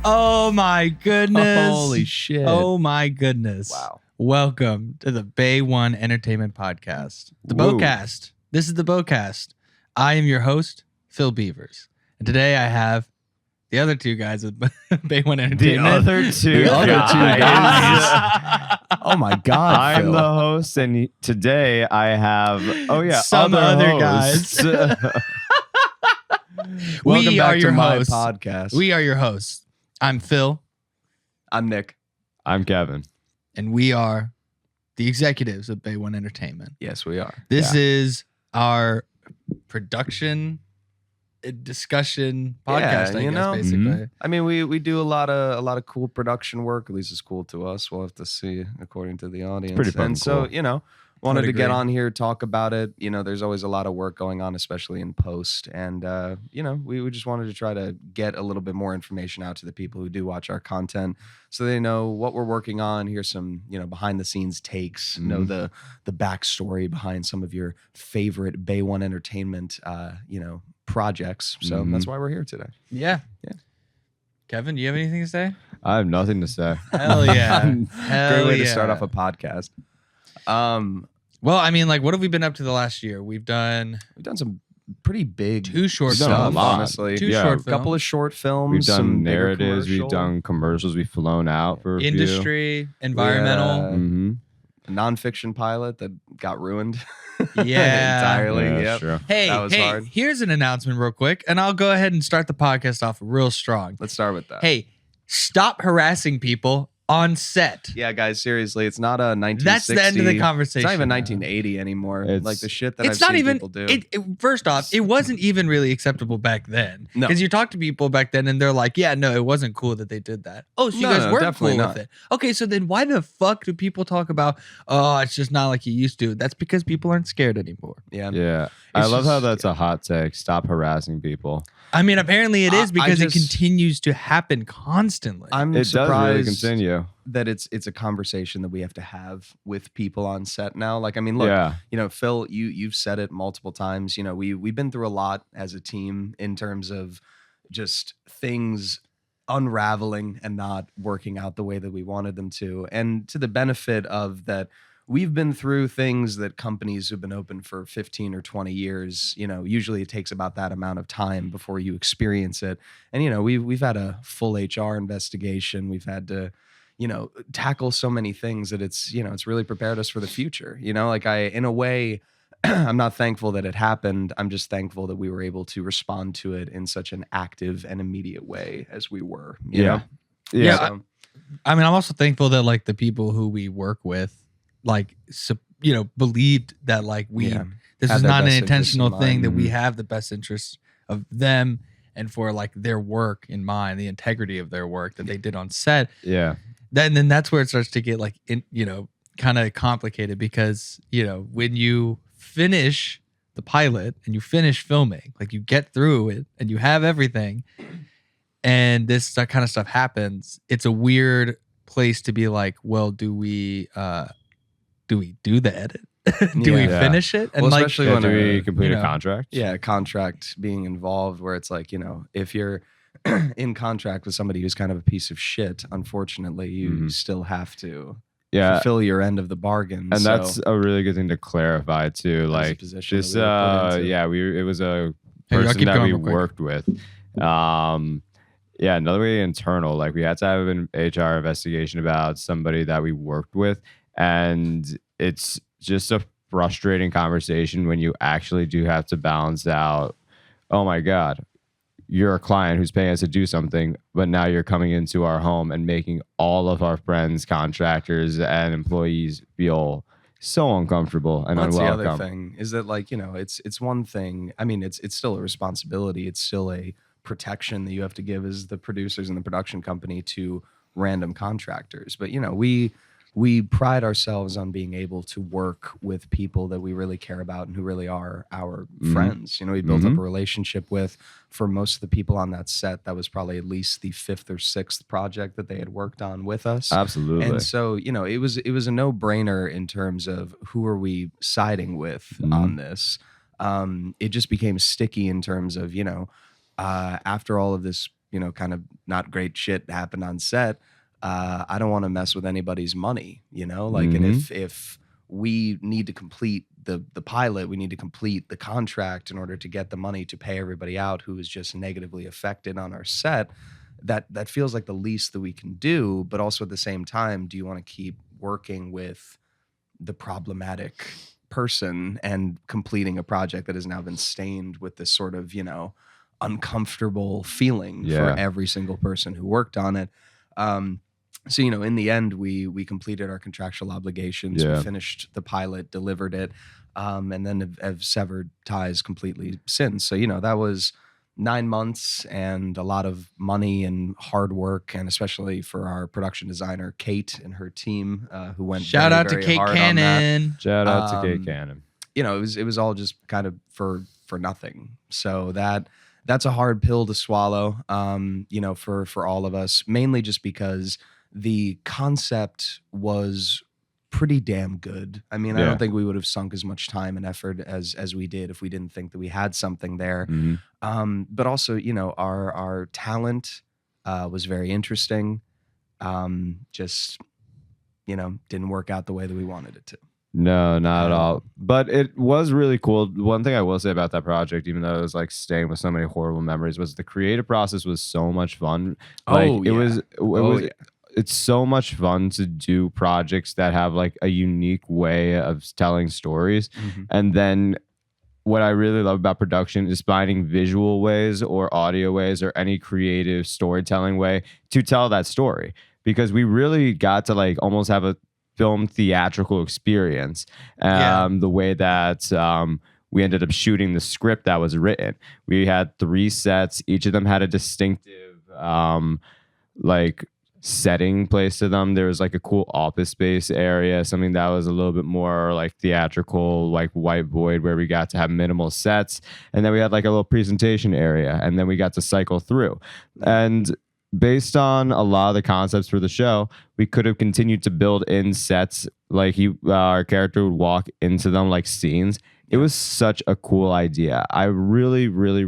Oh my goodness. Holy shit. Oh my goodness. Wow. Welcome to the BOE Entertainment Podcast. The Whoa. BOEcast. This is the BOEcast. I am your host, Phil Beavers. And today I have the other two guys at BOE Entertainment. The other two guys. Oh my God. I'm Phil. The host, and today I have some other guys. We Welcome are back your to my hosts. podcast. We are your hosts. I'm Phil, I'm Nick. I'm Kevin. and we are the executives of BOE Entertainment. Yes, we are. This is our production discussion podcast, I guess, basically. I mean, we do a lot of cool production work. At least it's cool to us. We'll have to see according to the audience. Pretty fucking so, cool. Wanted to get agree. on here, talk about it. There's always a lot of work going on, especially in post. And, we just wanted to try to get a little bit more information out to the people who do watch our content so they know what we're working on. Here's some, behind the scenes takes, know the backstory behind some of your favorite BOE Entertainment, projects. So that's why we're here today. Yeah. Yeah. Kevin, do you have anything to say? I have nothing to say. Hell yeah. Great way to start off a podcast. Well, I mean, like, what have we been up to the last year? We've done some pretty big two short We've done a films. lot. honestly. Two Yeah. short A couple of short films. We've done some bigger narratives, we've commercial, done commercials, we've flown out for a few. industry, environmental. a nonfiction pilot that got ruined. Yeah. entirely. Yeah, Yep. sure. Hey, That was hard. here's an announcement real quick, and I'll go ahead and start the podcast off real strong. Let's start with that. Hey, stop harassing people on set. Yeah, guys, seriously, it's not a 1960. That's the end of the conversation. It's not even now. 1980 anymore. It's- Like the shit that It's I've not seen even. people do. First off, it wasn't even really acceptable back then. No. Because you talk to people back then, and they're like, "Yeah, no, it wasn't cool that they did that." Oh, so you No, guys no, weren't definitely cool not. with it. Okay, so then why the fuck do people talk about? Oh, it's just not like you used to. That's because people aren't scared anymore. yeah. Yeah. I It's love how just- that's a hot take. Stop harassing people. I mean, apparently it is I because it just- continues to happen constantly. I'm It does really surprised continue. that it's a conversation that we have to have with people on set now. Like, I mean, look, Yeah. Phil, you've said it multiple times. We've been through a lot as a team in terms of just things unraveling and not working out the way that we wanted them to. And to the benefit of that, we've been through things that companies who've been open for 15 or 20 years, usually it takes about that amount of time before you experience it. And, we've had a full HR investigation. We've had to, tackle so many things that it's really prepared us for the future. In a way, I'm not thankful that it happened. I'm just thankful that we were able to respond to it in such an active and immediate way as we were. You know? Yeah, So, I mean, I'm also thankful that like the people who we work with, like, believed that like this Had is their not an best interests in intentional thing, mind. that we have the best interests of them and for like their work in mind, the integrity of their work that they did on set. Yeah. Then that's where it starts to get like kind of complicated, because when you finish the pilot and you finish filming, like you get through it and you have everything, and this kind of stuff happens, it's a weird place to be like, well, do we do the edit? Do we Yeah. finish it? And Well, like, especially Yeah, when do we a- complete you a know, contract? yeah, contract being involved where it's like, if you're in contract with somebody who's kind of a piece of shit, unfortunately, you still have to Yeah. fulfill your end of the bargain. And So that's a really good thing to clarify too. that was a Like position this, that we were put into. it was a Hey, I'll person keep that going we real quick. worked with. Yeah, another way internal. Like we had to have an HR investigation about somebody that we worked with, and it's just a frustrating conversation when you actually do have to balance out. Oh my God, you're a client who's paying us to do something, but now you're coming into our home and making all of our friends, contractors, and employees feel so uncomfortable and That's the unwelcome. other thing is that, like, it's one thing. I mean, it's still a responsibility. It's still a protection that you have to give as the producers and the production company to random contractors. But we pride ourselves on being able to work with people that we really care about and who really are our friends. We built up a relationship with, for most of the people on that set, that was probably at least the 5th or 6th project that they had worked on with us. Absolutely. And so, it was a no-brainer in terms of who are we siding with on this. It just became sticky in terms of, after all of this kind of not great shit happened on set, I don't want to mess with anybody's money, like, and if we need to complete the pilot, we need to complete the contract in order to get the money to pay everybody out who is just negatively affected on our set. That feels like the least that we can do, but also at the same time, do you want to keep working with the problematic person and completing a project that has now been stained with this sort of, uncomfortable feeling for every single person who worked on it? So, in the end, we completed our contractual obligations. We finished the pilot, delivered it, and then have severed ties completely since. So, that was 9 months and a lot of money and hard work, and especially for our production designer, Kate, and her team, who went Shout out to very Kate hard on that. Cannon. Shout out to Kate Cannon. It was all just kind of for nothing. So that's a hard pill to swallow, for all of us, mainly just because the concept was pretty damn good. I mean, I don't think we would have sunk as much time and effort as we did if we didn't think that we had something there. But also, our talent was very interesting. Just, didn't work out the way that we wanted it to. No, not at all. But it was really cool. One thing I will say about that project, even though it was like staying with so many horrible memories, was the creative process was so much fun. It's so much fun to do projects that have like a unique way of telling stories. And then what I really love about production is finding visual ways or audio ways or any creative storytelling way to tell that story, because we really got to like almost have a film theatrical experience. The way that we ended up shooting the script that was written. We had 3 sets. Each of them had a distinctive setting place to them. There was like a cool office space area, something that was a little bit more like theatrical, like white void, where we got to have minimal sets. And then we had like a little presentation area, and then we got to cycle through. And based on a lot of the concepts for the show, we could have continued to build in sets, like our character would walk into them like scenes. It was such a cool idea. I really, really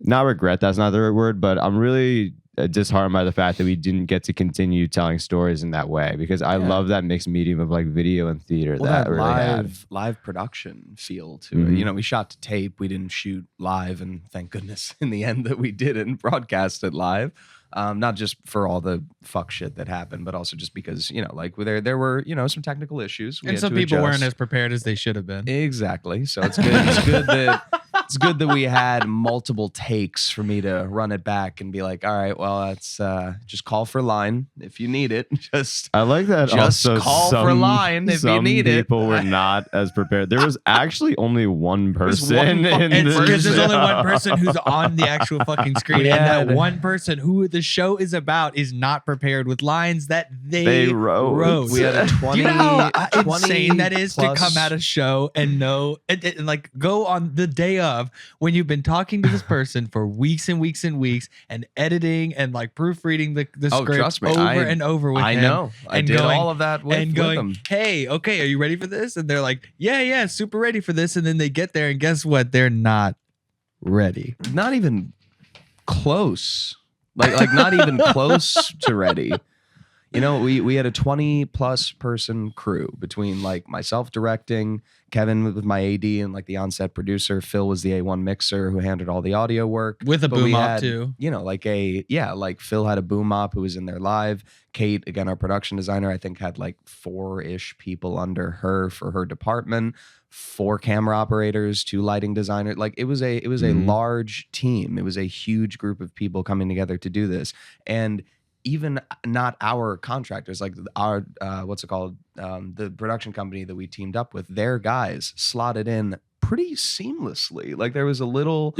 not regret, that's not the right word, but I'm really disheartened by the fact that we didn't get to continue telling stories in that way, because I love that mixed medium of like video and theater. Well, that really had live production feel to it. We shot to tape, we didn't shoot live, and thank goodness in the end that we didn't broadcast it live. Not just for all the fuck shit that happened, but also just because, there were, some technical issues. And some people weren't as prepared as they should have been. Exactly. So it's good. It's good that we had multiple takes for me to run it back and be like, all right, well, that's just call for line if you need it. I like that. Just also call for line if you need it. Some people were not as prepared. There was actually only one person because there's only one person who's on the actual fucking screen, and that one person who the show is about is not prepared with lines that they wrote. We had a 20. Do you know how 20 insane that is plus. to come at a show and know and like go on the day of when you've been talking to this person for weeks and weeks and weeks and editing and like proofreading the script trust me, over and over with I him. know. I did all of that with going, them. hey, okay, are you ready for this? And they're like, yeah, super ready for this. And then they get there and guess what? They're not ready. Not even close. Like not even close to ready. We had a 20 plus person crew between like myself directing, Kevin with my AD and like the on-set producer, Phil was the A1 mixer who handled all the audio work. With a boom op too. Like Phil had a boom op who was in there live. Kate, again, our production designer, I think had like 4-ish people under her for her department. 4 camera operators, 2 lighting designers. Like it was a large team. It was a huge group of people coming together to do this. And even not our contractors, like our the production company that we teamed up with, their guys slotted in pretty seamlessly. Like there was a little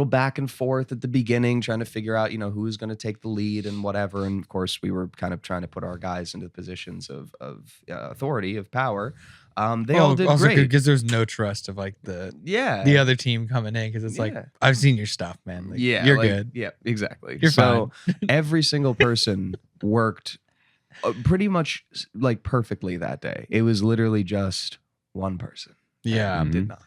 back and forth at the beginning, trying to figure out, who was going to take the lead and whatever. And of course, we were kind of trying to put our guys into positions of authority, of power. They all did great because there's no trust of like the other team coming in, because it's like, I've seen your stuff, man. Like, you're good. Yeah, exactly. You're fine. Every single person worked pretty much like perfectly that day. It was literally just one person. Yeah. and did not.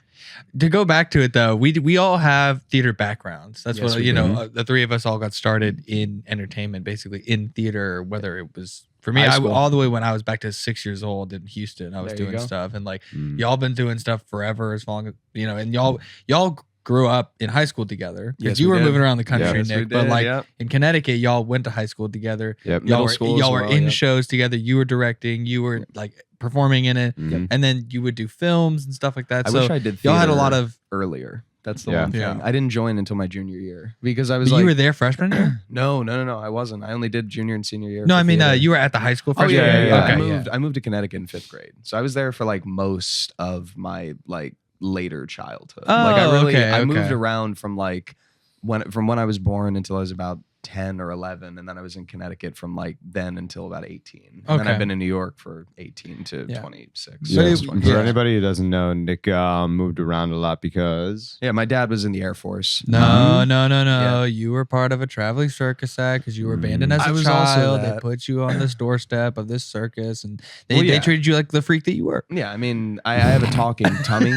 To go back to it though, we all have theater backgrounds. That's Yes, what we you do. know. The three of us all got started in entertainment, basically in theater. Whether it was for me, High school. all the way when I was back to 6 years old in Houston, I was There you doing go. stuff, and like Mm. y'all been doing stuff forever, as long as and y'all grew up in high school together because Yes, you we were did. moving around the country, Yes, we Nick. But did, like yep. in Connecticut, y'all went to high school together. Yep. Y'all Middle were, school as y'all were well, in yep. shows together. You were directing. You were like performing in it, Mhm. and then you would do films and stuff like that. I so wish I did. y'all had a theater lot of. earlier. That's the Yeah. one thing. Yeah. I didn't join until my junior year because I was But like, you were there freshman year? no, I wasn't. I only did junior and senior year. No, for I mean theater. you were at the high school Oh freshman yeah, year. yeah. Okay, I moved to Connecticut in 5th grade, so I was there for like most of my like later childhood. Like I moved okay. around from like when I was born until I was about 10 or 11, and then I was in Connecticut from like then until about 18. And then Okay. I've been in New York for 18 to Yeah. 26. So Yeah. you- For yeah. anybody who doesn't know, Nick moved around a lot because Yeah, my dad was in the Air Force. No. Yeah. You were part of a traveling circus act because you were abandoned as I a was also child. They that. put you on this doorstep of this circus, and they, Well, they yeah. treated you like the freak that you were. Yeah, I mean, I have a talking tummy.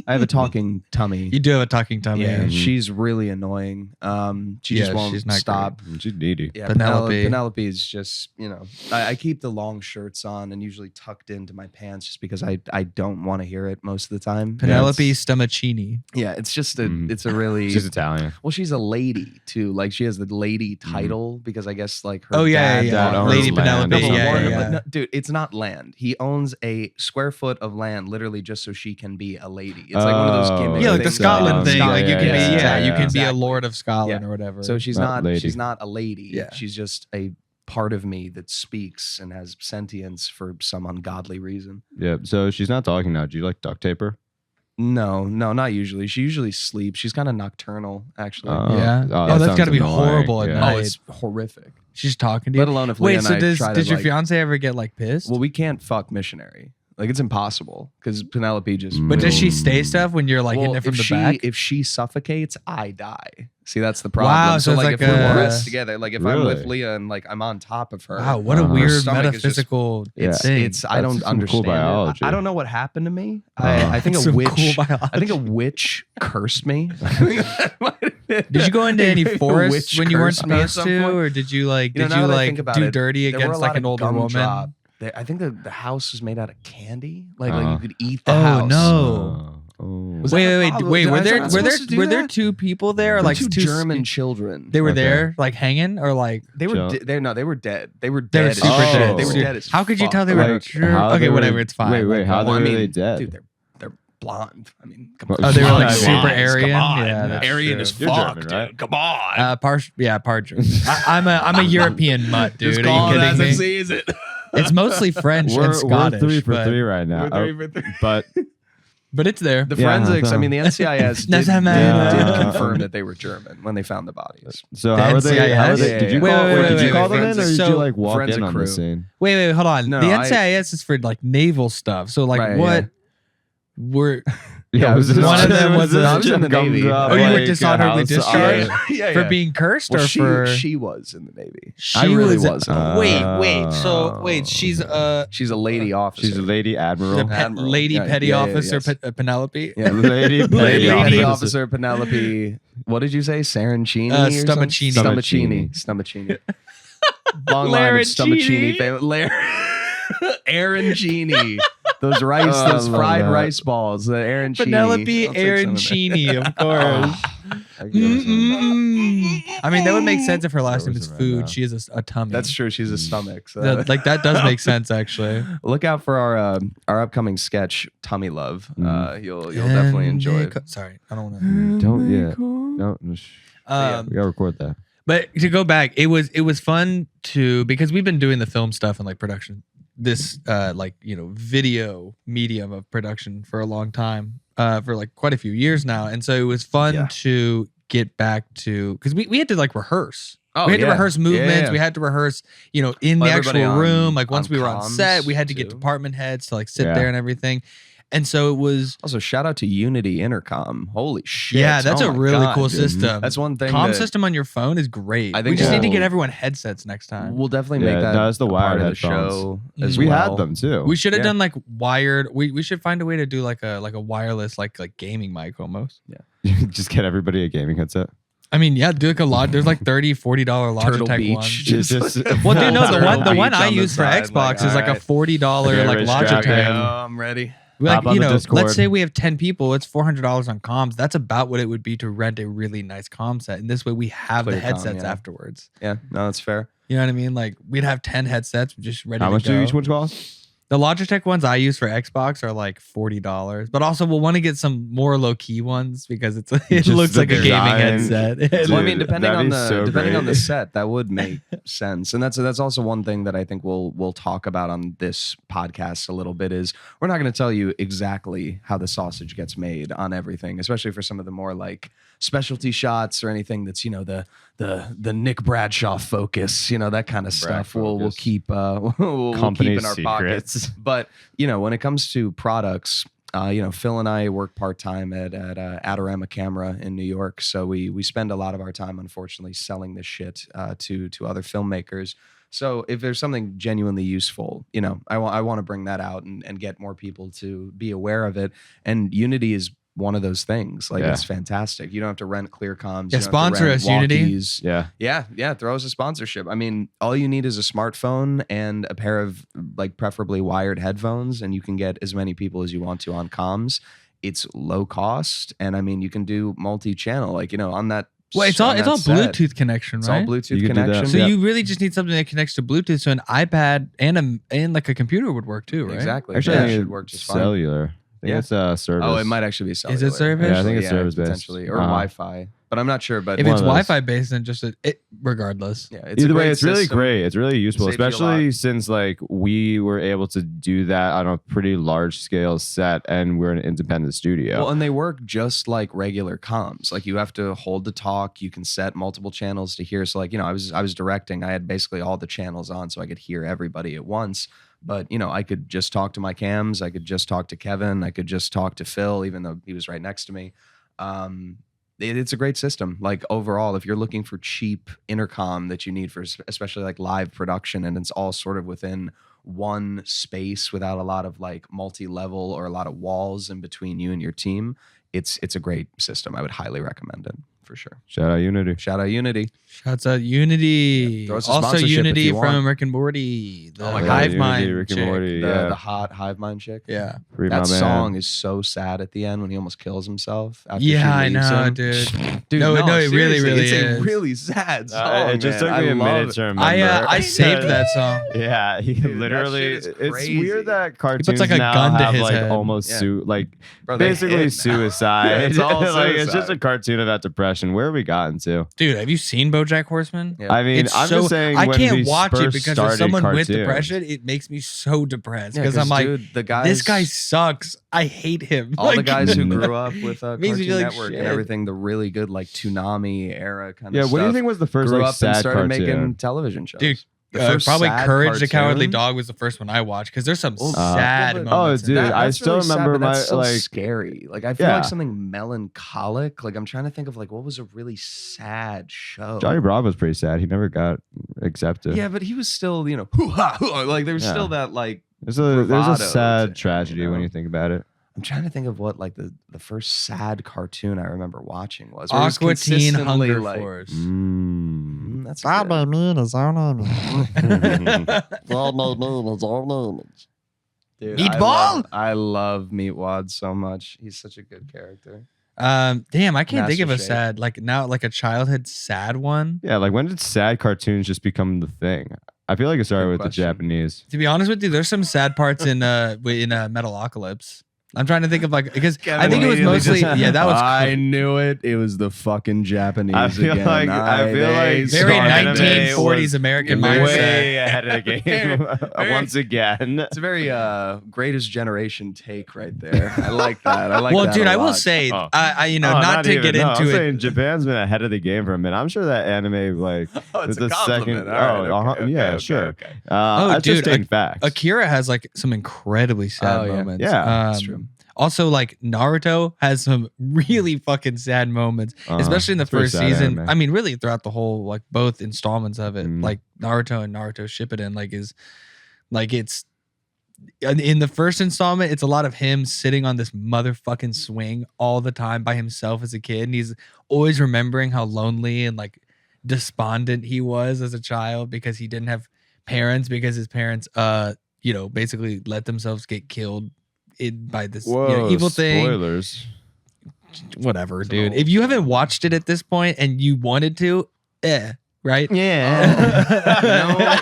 I have a talking tummy. You do have a talking tummy. Yeah, Mhm. she's really annoying. She just Yeah, won't she's not stop. she's needy. Yeah, Penelope. Penelope is just, I keep the long shirts on and usually tucked into my pants just because I don't want to hear it most of the time. Penelope It's- Stomachini. Yeah, it's just Mhm. it's a really She's Italian. well, she's a lady too. Like she has the lady title because I guess like her Oh yeah, dad yeah, dad yeah. owns Lady land Penelope. or Number Yeah, one, something. yeah, but yeah. no, dude, it's not land. He owns a square foot of land literally just so she can be a lady. It's like one of those Oh, gimmicks. Yeah, like the Things, Scotland thing. Like you yeah, can be, yeah, you yeah. can be a Exactly. lord of Scotland Yeah. or whatever. So she's Not not lady. she's not a lady. Yeah. She's just a part of me that speaks and has sentience for some ungodly reason. Yeah. So she's not talking now. Do you like duct tape her? No, not usually. She usually sleeps. She's kind of nocturnal, actually. Yeah. Oh, Oh, that that's sounds gotta be annoying. horrible at Yeah. night. Oh, it's horrific. She's talking to Let you. alone if Leah Wait, and so I does try did to, your like- fiance ever get like pissed? Well, we can't fuck missionary. Like it's impossible because Penelope just. But does she Mm. stay stuff when you're like hitting it from if the she, back? If she suffocates, I die. See, that's the problem. Wow, so so it's like like if we're a- pressed together, like if I'm with Really? Leah and like I'm on top of her. Wow, what a Her weird stomach is just- metaphysical Yeah. thing. It's I That's don't some understand cool it. biology. I don't know what happened to me. Oh. I think a Some witch. cool biology. I think a witch cursed me. Did you go into any A forests witch when you weren't cursed me at supposed some to, point. or did you like You know, did now you that I like think about do it, dirty there were a against lot like an of older woman? gumdrop. I think the house was made out of candy. Like Oh. you could eat the Oh, house. no. Oh. Was that a Wait. problem? Wait. Did Were I- there was I supposed to do were there that? two people there, or There were like two German children. They were Okay. there, like hanging, or like They were Chill. they were dead. They were they were dead. as super shit. dead. They were Oh. dead as How could you fuck. tell they were? Like, Sure. how Okay, they whatever. were- It's fine. wait, Like, how Well, they I were mean, they dead? Dude, they're blonde. I mean, come on. Oh, they were like Come super on, Aryan. Come on. Yeah, that's Aryan true. as You're fuck, German, dude. right? Come on. Part German. I'm a European mutt, dude. Just Are call you it as kidding I me? sees it. It's mostly French We're and Scottish, 3 for but, 3 right now. But but it's there. The Yeah, forensics, so- I mean, the NCIS No, did no, no. confirm that they were German when they found the bodies. so The how were they? How were NCIS? they? Did you Wait, call? wait, Wait, wait, did you wait, call wait. them in, or did So- you like walk forensic in on the crew. scene? Wait, hold on. No, the I- NCIS is for like naval stuff. So like Right, what yeah. were Yeah, was this- this one of them just- was this I was just in the Navy. gumdrop, Oh, you were like, dishonorably house- discharged? Yeah, for being cursed Well, or for she was in the Navy. She I really was- was. wait, she's She's a lady officer. She's a lady admiral. the Admiral. lady Yeah, petty yeah, officer yes. Penelope. Yeah. Lady Lady petty petty officer. officer Penelope. What did you say? Sarancini? Stomachini. Stomachini. Long line of Larancini. Stomachini family. Arancini. Those rice, Oh, I those love fried that. rice balls. The arancini. Penelope I'll take some of that. Arancini, of course. I give her some. I mean, that would make sense if her last There name was is some right food. now. She is a tummy. That's true. She's a stomach. So Like that does make sense, actually. look out for our upcoming sketch, Tummy Love. You'll definitely enjoy it. Sorry, I don't want to. Don't yet. No, we gotta record that. But to go back, it was fun because we've been doing the film stuff and like production, this video medium of production for a long time, for like quite a few years now, and so it was fun Yeah. to get back to because we had to like rehearse. Oh, we had to yeah. rehearse movements. Yeah. We had to rehearse, in the Well, actual everybody room. on- Like once on we were on set, comms, we had to get too. department heads to like sit Yeah. there and everything. And so it was. Also, shout out to Unity Intercom. Holy shit! Yeah, that's Oh a my really God, cool dude. system. That's one thing. Comm system on your phone is great. I think we just need to we'll- get everyone headsets next time. We'll definitely make that that's the a part wired of the headphones. show as We well. had them too. We should have Yeah. done like wired. We should find a way to do like a wireless like gaming mic almost. Just get everybody a gaming headset. I mean, yeah, do like a lot. There's like $30, $40 Turtle Logitech Beach. ones. Just- Well, dude, no, Turtle the one Beach I on the use for side, Xbox is like a alright. $40 Okay, like Rich, strap Logitech. in. I'm ready. Like, Hop on the let's Discord. say we have 10 people, it's $400 on comms. That's about what it would be to rent a really nice comm set. And this way we have Clear the comm, headsets yeah. afterwards. Yeah, no, that's fair. You know what I mean? Like we'd have 10 headsets just ready How to much go. do each one cost? The Logitech ones I use for Xbox are like $40, but also we'll want to get some more low key ones because it Just looks the like a gaming design. headset. Dude, Well, I mean, depending that'd on be the so on the great. set, that would make sense, and that's also one thing that I think we'll talk about on this podcast a little bit. Is we're not going to tell you exactly how the sausage gets made on everything, especially for some of the more like specialty shots or anything that's the Nick Bradshaw focus, that kind of stuff. We'll focus. keep we'll Company keep in our pockets. secrets. But when it comes to products, Phil and I work part time at Adorama Camera in New York, so we spend a lot of our time, unfortunately, selling this shit to other filmmakers. So if there's something genuinely useful, I want to bring that out and get more people to be aware of it. And Unity is one of those things. Like, Yeah. it's fantastic. You don't have to rent clear comms. Yeah, you don't have to sponsor rent us, Unity. walkies. Yeah. Yeah, throw us a sponsorship. I mean, all you need is a smartphone and a pair of like preferably wired headphones, and you can get as many people as you want to on comms. It's low cost, and I mean, you can do multi-channel, like on that. Well, it's all on that set. Bluetooth connection, It's all right? Bluetooth You can do that. connection. So Yeah. you really just need something that connects to Bluetooth, so an iPad and like a computer would work too, right? Exactly. Actually, yeah, I it think should work just fine. cellular. I think Yeah. it's a service. Oh, it might actually be cellular. Is it service? Yeah, I think it's service-based. potentially, or Uh-huh. Wi-Fi, but I'm not sure. But If One it's of those. Wi-Fi based, then just regardless. yeah, it's a Either way, great it's really system. great. It's really useful, Saves you a especially lot. since like we were able to do that on a pretty large scale set, and we're an independent studio. Well, and they work just like regular comms. Like, you have to hold the talk. You can set multiple channels to hear. So like, I was directing. I had basically all the channels on, so I could hear everybody at once. But I could just talk to my cams. I could just talk to Kevin. I could just talk to Phil, even though he was right next to me. It's a great system. Like, overall, if you're looking for cheap intercom that you need for especially like live production, and it's all sort of within one space without a lot of like multi-level or a lot of walls in between you and your team, it's a great system. I would highly recommend it for sure. Shout out Unity. Shout out Unity. Shouts out Unity. Yeah, throw us a Also sponsorship if Unity you want. from Rick and Morty. The Oh my God, Hive Unity, Mind Rick and chick. Morty. The Yeah. hot hive mind chick. Yeah. Free That my man. song is so sad at the end when he almost kills himself. After Yeah, she I leaves know, him. dude. Dude, No, it really, seriously, really it's is. a really sad song. It just man. took me I a love minute it. to remember. I saved that song. Yeah, he Dude, that literally. shit is It's crazy. weird that cartoons puts, like, a now gun to have his like head. almost Yeah. like Bro, they basically hit now. suicide. Yeah, it's all like it's just suicide. a cartoon about depression. Where have we gotten to? Dude, have you seen BoJack Horseman? Yeah. I mean, It's I'm so just saying. I when can't we watch it first because as started someone with cartoons- depression, it makes me so depressed Yeah, because I'm like, dude, the guys, this guy sucks. I hate him. all the Like, guys who grew up with Makes Cartoon me feel like Network shit. and everything, the really good like Toonami era kind Yeah, of what stuff. do you think was the first grew like up and sad started cartoon? making television shows? Dude, The first probably sad Courage the Cowardly cartoon? Dog was the first one I watched because there's some Well, sad yeah, but- moments. Oh, dude, in that. I that's still really sad, remember but that's my, so like- scary. Like, I feel Yeah. like something melancholic. Like, I'm trying to think of like what was a really sad show. Johnny Bravo was pretty sad. He never got accepted. Yeah, but he was still, hoo-ha, hoo-ha. Like, there was Yeah. still that like. There's a bravado sad to- tragedy when you think about it. I'm trying to think of what like the first sad cartoon I remember watching was. where it was Aqua Teen consistently, Hunger like, Force. That's That good. may mean his own image. That may mean his own image. Dude, Meatball? I love Meatwad so much. He's such a good character. Damn, I can't think of a Master Shake. sad like a childhood sad one. Yeah, like when did sad cartoons just become the thing? I feel like it started Good with question. the Japanese. To be honest with you, there's some sad parts in Metalocalypse. I'm trying to think of like because I think it was mostly that was I knew it. It was the fucking Japanese I feel again. like- I feel They like very Star Anime 1940s was American way mindset. Way ahead of the game once again. It's a very greatest generation take right there. I like that. I like Well, that dude, a I will lot. say, Oh. I Oh, not to even, get no, I'm into it. saying Japan's been ahead of the game for a minute. I'm sure that anime like Oh, it's the a compliment. second. All right, okay, yeah, okay, sure. okay. That's dude, just stating facts. Akira has like some incredibly sad Oh, yeah. moments. Yeah, That's true. Also, like Naruto has some really fucking sad moments, especially in the It's pretty first sad season. anime. I mean, really throughout the whole like both installments of it, Mm. like Naruto and Naruto Shippuden, like is like it's in the first installment, it's a lot of him sitting on this motherfucking swing all the time by himself as a kid, and he's always remembering how lonely and like despondent he was as a child because he didn't have parents because his parents basically let themselves get killed by this evil thing. Spoilers. Whatever, It's an dude. old If you haven't show. watched it at this point and you wanted to, right? Yeah.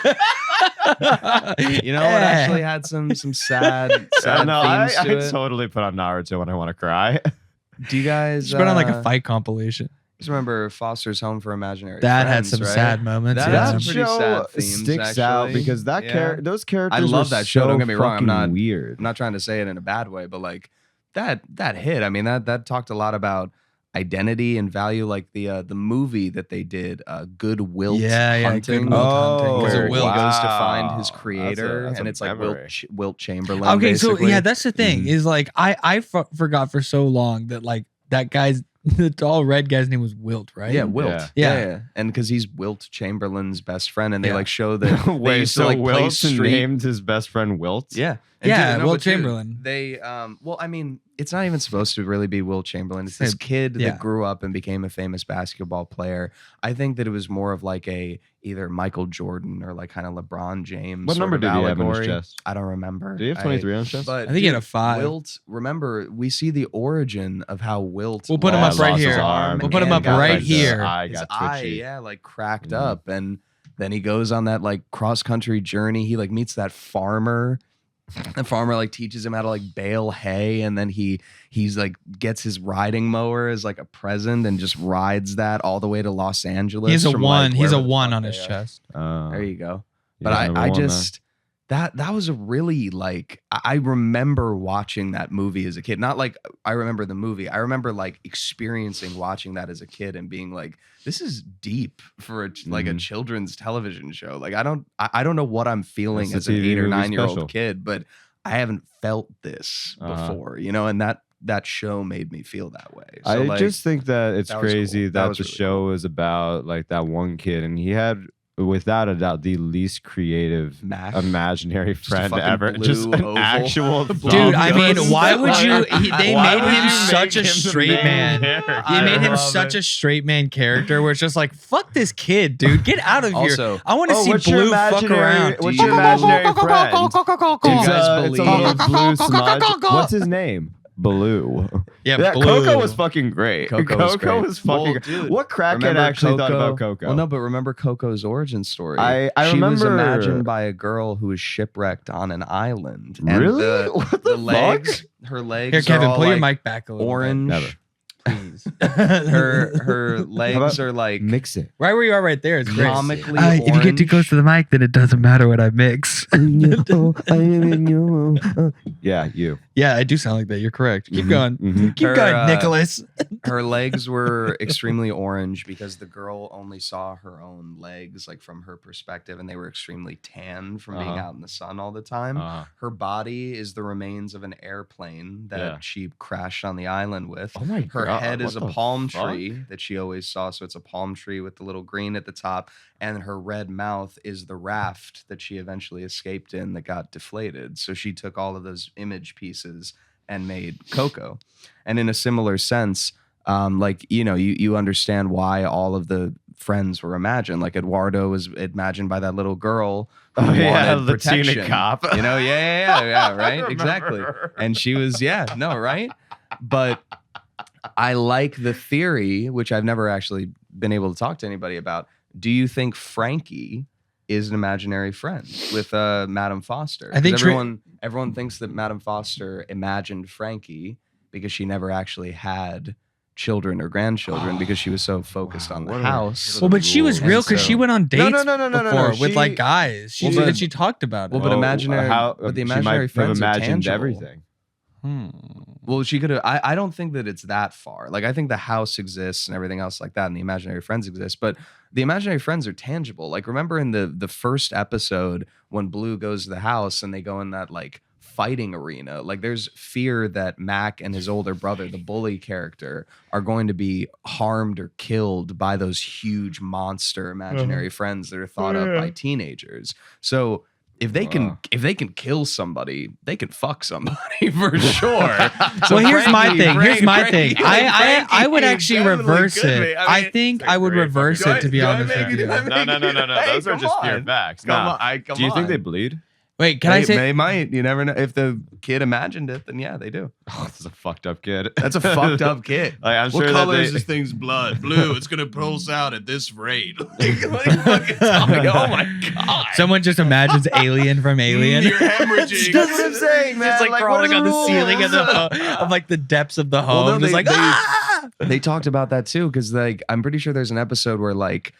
You know what actually Eh. had some sad No, I themes to it? totally put on Naruto when I want to cry. Do you guys It's been on like a fight compilation. just remember Foster's Home for Imaginary That had Friends, some right? sad moments. That yeah. has some pretty sad themes, sticks out actually. because that Yeah. those characters love were that show, so don't get me wrong, I'm fucking not- weird. I'm not trying to say it in a bad way, but like that hit. I mean, that talked a lot about identity and value, like the movie that they did, Good Wilt Hunting. Good Wilt Hunting. Where Because of he Wilt. goes to find his Wow. creator, That's a and it's like memory. Wilt Chamberlain. Okay, so basically. yeah, that's the thing Mhm. is like I forgot for so long that like that guy's the tall red guy's name was Wilt, right? Yeah, Wilt. Yeah. Yeah. And because he's Wilt Chamberlain's best friend, and they Yeah. like show that they Wait, used so to like play Wilson street. named his best friend Wilt? Yeah. Yeah, no, Wilt but dude, Chamberlain. They well, I mean, it's not even supposed to really be Wilt Chamberlain. It's this Same. kid Yeah. that grew up and became a famous basketball player. I think that it was more of like a either Michael Jordan or like kind of LeBron James. What sort number of did he have on his allegory. chest? I don't remember. Do you have 23 on his chest? But I think he had a dude, 5. Wilt, remember, we see the origin of how Wilt. We'll put him up lost right his here. arm We'll put him and up got, right like, here. His got eye, twitchy. yeah, like cracked Mhm. up, and then he goes on that like cross country journey. He like meets that farmer. The farmer like teaches him how to like bale hay, and then he's like gets his riding mower as like a present and just rides that all the way to Los Angeles. He's a from, 1. like, He's a wherever the 1 fuck on they his are. chest. There you go. Yeah, But number I one, man. just that was a really like I remember watching that movie as a kid. Not like I remember the movie. I remember like experiencing watching that as a kid and being like, this is deep for like a Mhm. children's television show. Like I don't know what I'm feeling That's as the an TV 8 or movie 9-year-old special. kid, but I haven't felt this Uh-huh. before, you know, and that show made me feel that way. So I like, just think that it's that was crazy cool. That that was the really show cool. is about like that one kid, and he had, without a doubt, the least creative Mac. imaginary a friend fucking ever. blue Just an oval. actual Dude, Dude, I thumb. mean, why would you? They Why made would him you such make a him the straight main man. character? They made him love such it. a straight man character where it's just like, fuck this kid, dude. Get out of here. Also, I want to see what's your Blue fuck imaginary- around. What's Do your you imaginary friend? Do you It's guys a believe- little blue smudge. What's his name? Blue. Yeah, Blue. Coco was fucking great. Coco was great. was fucking Well, great. dude, What crackhead remember actually thought about Coco? Well, no, but remember Coco's origin story. I she was remember- imagined by a girl who was shipwrecked on an island. And Really? The, What the the legs, fuck? her legs Here, Kevin, are all pull your like mic back a little orange. Never. Please. Her legs about are like Mix it. Right where you are right there is great. comically If you get too close to the mic, then it doesn't matter what I mix. Yeah, you. Yeah, I do sound like that. You're correct. Keep Mhm, going. mhm. Keep Her, going, Nicholas. Her legs were extremely orange because the girl only saw her own legs, like from her perspective, and they were extremely tan from being Uh-huh. out in the sun all the time. Her body is the remains of an airplane that Yeah. she crashed on the island with. Oh my Her god. head is a what the palm fuck? tree that she always saw. So it's a palm tree with the little green at the top. And her red mouth is the raft that she eventually escaped in that got deflated. So she took all of those image pieces and made Coco. And in a similar sense, like, you know, you understand why all of the friends were imagined. Like Eduardo was imagined by that little girl who Oh, yeah, wanted Latina protection. cop. You know, yeah, right? I Exactly. remember. And she was, right? But I like the theory, which I've never actually been able to talk to anybody about. Do you think Frankie is an imaginary friend with Madame Foster? I think 'Cause everyone thinks that Madame Foster imagined Frankie because she never actually had children or grandchildren because she was so focused Wow, on the what a- house. Well, but she was And real because so- she went on dates no, before with she- like guys. She Well, said but- she talked about it. Well, but imaginary- but the imaginary she might friends are have imagined tangible. everything. Well, she could have. I don't think that it's that far. Like, I think the house exists and everything else like that, and the imaginary friends exist. But the imaginary friends are tangible. Like, remember in the first episode when Blue goes to the house and they go in that like fighting arena. Like there's fear that Mac and his older brother, the bully character, are going to be harmed or killed by those huge monster imaginary friends that are thought up by teenagers. So if they can kill somebody, they can fuck somebody for sure. So well, here's my thing. Frankie, I would Frankie actually definitely reverse could it. be. I think I would reverse it, to be honest with you. No. Those are just pure facts. Come Do you think they on. bleed? Wait, can I say? They might. You never know. If the kid imagined it, then yeah, they do. Oh, this is a fucked up kid. That's a fucked up kid. Like, I'm What sure color that is this thing's blood? Blue. It's gonna pulse out at this rate. Oh my god! Someone just imagines Alien from Alien. You're hemorrhaging. That's what I'm saying, man. It's like what crawling are on the rules? ceiling of like the depths of the home. Well, no, just they- like they- ah! They talked about that too, because like I'm pretty sure there's an episode where like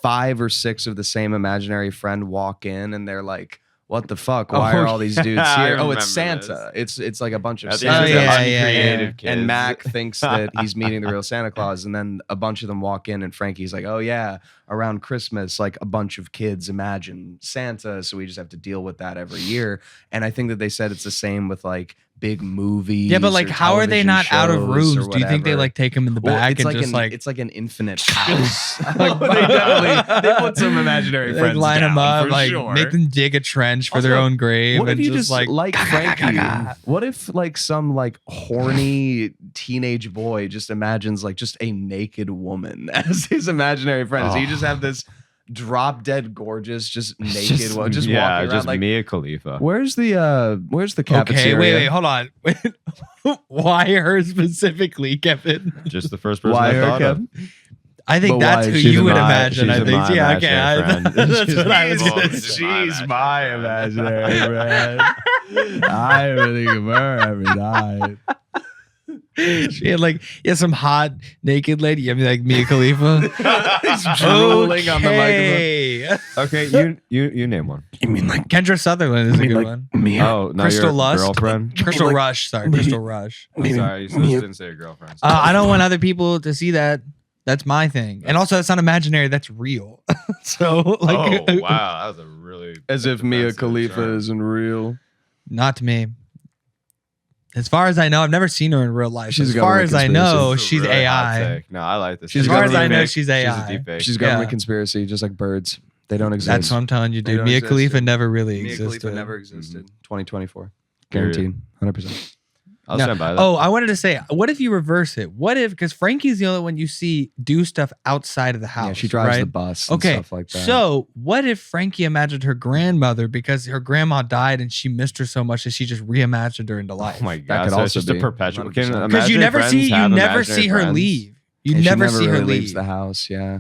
5 or 6 of the same imaginary friend walk in, and they're like, "What the fuck? Why are all these dudes I here? Oh, remember it's Santa. It's like a bunch of These Santa. are the yeah, uncreative kids. And Mac thinks that he's meeting the real Santa Claus, and then a bunch of them walk in, and Frankie's like, "Oh yeah, around Christmas, like a bunch of kids imagine Santa, so we just have to deal with that every year." And I think that they said it's the same with like big movies. Yeah, but like, or how are they television not out of shows or rooms? Do you think they whatever. like take them in the Well, back it's and like just like it's like an infinite house. they put some imaginary like, friends line down, them up, for like sure. make them dig a trench for Also, their own grave? What if and you just like Frankie? gaga. What if like some like horny teenage boy just imagines like just a naked woman as his imaginary friend? So you just have this drop dead gorgeous, just naked one, just walking around just like. Mia Khalifa. Where's the Okay, cafeteria? wait, hold on. Why her specifically, Kevin? Just the first person Why I her, thought of. Kevin? I think But that's why? who She's you would my- imagine. she's I think. my Yeah, okay. imaginary friend. That's what I was She's- gonna she's say. She's my imaginary friend. I really think of her every night. She had like some hot naked lady. I mean, like Mia Khalifa. He's drooling on the microphone. Okay, you name one. You mean like Kendra Sutherland is a good one. me? Oh, no, Crystal your Lust? girlfriend. Crystal like- Rush. Sorry, Crystal Rush. I'm sorry, you Mia- didn't say your girlfriend. I don't want other people to see that. That's my thing. And also, that's not imaginary. That's real. So, like, Oh wow, that was a really As if Mia defensive Khalifa term. isn't real. not to me. As far as I know, I've never seen her in real life. She's As a far government as I know, This is a she's really hot AI. take. No, I like this. She's As a far as I government know, fake. she's AI. She's a deep fake. She's government Yeah. conspiracy, just like birds. They don't exist. That's what I'm telling you, They dude. don't Mia exist. Khalifa never really Mia existed. Khalifa never existed. 2024. Period. Guaranteed. 100%. I'll No. stand by that. Oh, I wanted to say, what if you reverse it? What if, because Frankie's the only one you see do stuff outside of the house. Yeah, she drives right? the bus and Okay, stuff like that. so what if Frankie imagined her grandmother because her grandma died and she missed her so much that she just reimagined her into life? Oh my That god, could so it's also just a be perpetual. 100%. Can Because you imaginary never friends see have her friends? leave. You And she never see her really leaves leave. the house. Yeah.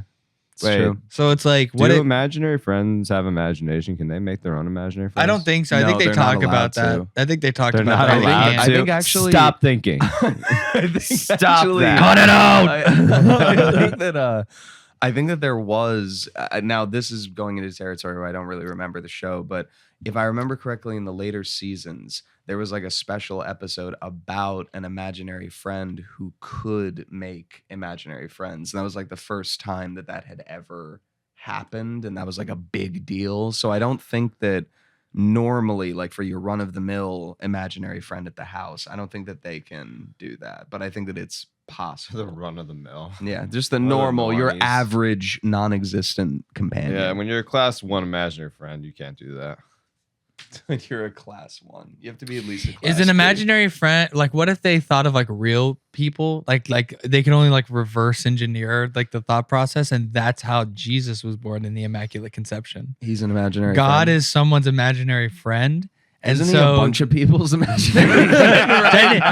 It's Wait. true. So it's like, Do what if, imaginary friends have imagination? Can they make their own imaginary friends? I don't think so. I No, think they they're not talk about allowed that. to. I think they talked They're about not that. allowed I to. think actually- Stop thinking. I think Stop actually- that. Cut it out. I think that there was now this is going into territory where I don't really remember the show, but if I remember correctly, in the later seasons, there was like a special episode about an imaginary friend who could make imaginary friends, and that was like the first time that that had ever happened, and that was like a big deal. So I don't think that normally, like for your run of the mill imaginary friend at the house, I don't think that they can do that, but I think that it's possible. The run of the mill. Yeah, just the What are normal, your normies? average, non-existent companion. Yeah, when you're a class 1 imaginary friend, you can't do that. when you're a class 1, you have to be at least a class Is an 2. imaginary friend like, what if they thought of like real people, like they can only like reverse engineer like the thought process, and that's how Jesus was born in the Immaculate Conception. He's an imaginary. God friend. is someone's imaginary friend, and Isn't so he a bunch of people's imaginary friend?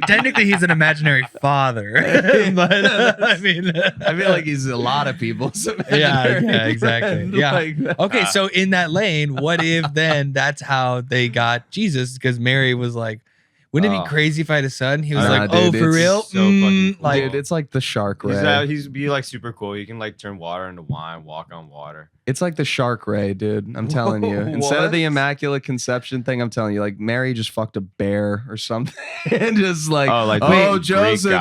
technically he's an imaginary father. But I mean, I feel like he's a lot of people's imaginary yeah, exactly. friend. Yeah. Like, okay, so in that lane, what if then that's how they got Jesus? Because Mary was like, wouldn't it Oh. be crazy if I had a son? He was Nah, like, dude, oh, for it's real? so fucking cool. Like, dude, it's like the shark ray. He's be like super cool. You can like turn water into wine, walk on water. It's like the shark ray, dude. I'm telling you. Instead of the immaculate conception thing, I'm telling you, like Mary just fucked a bear or something, and just like, Joseph,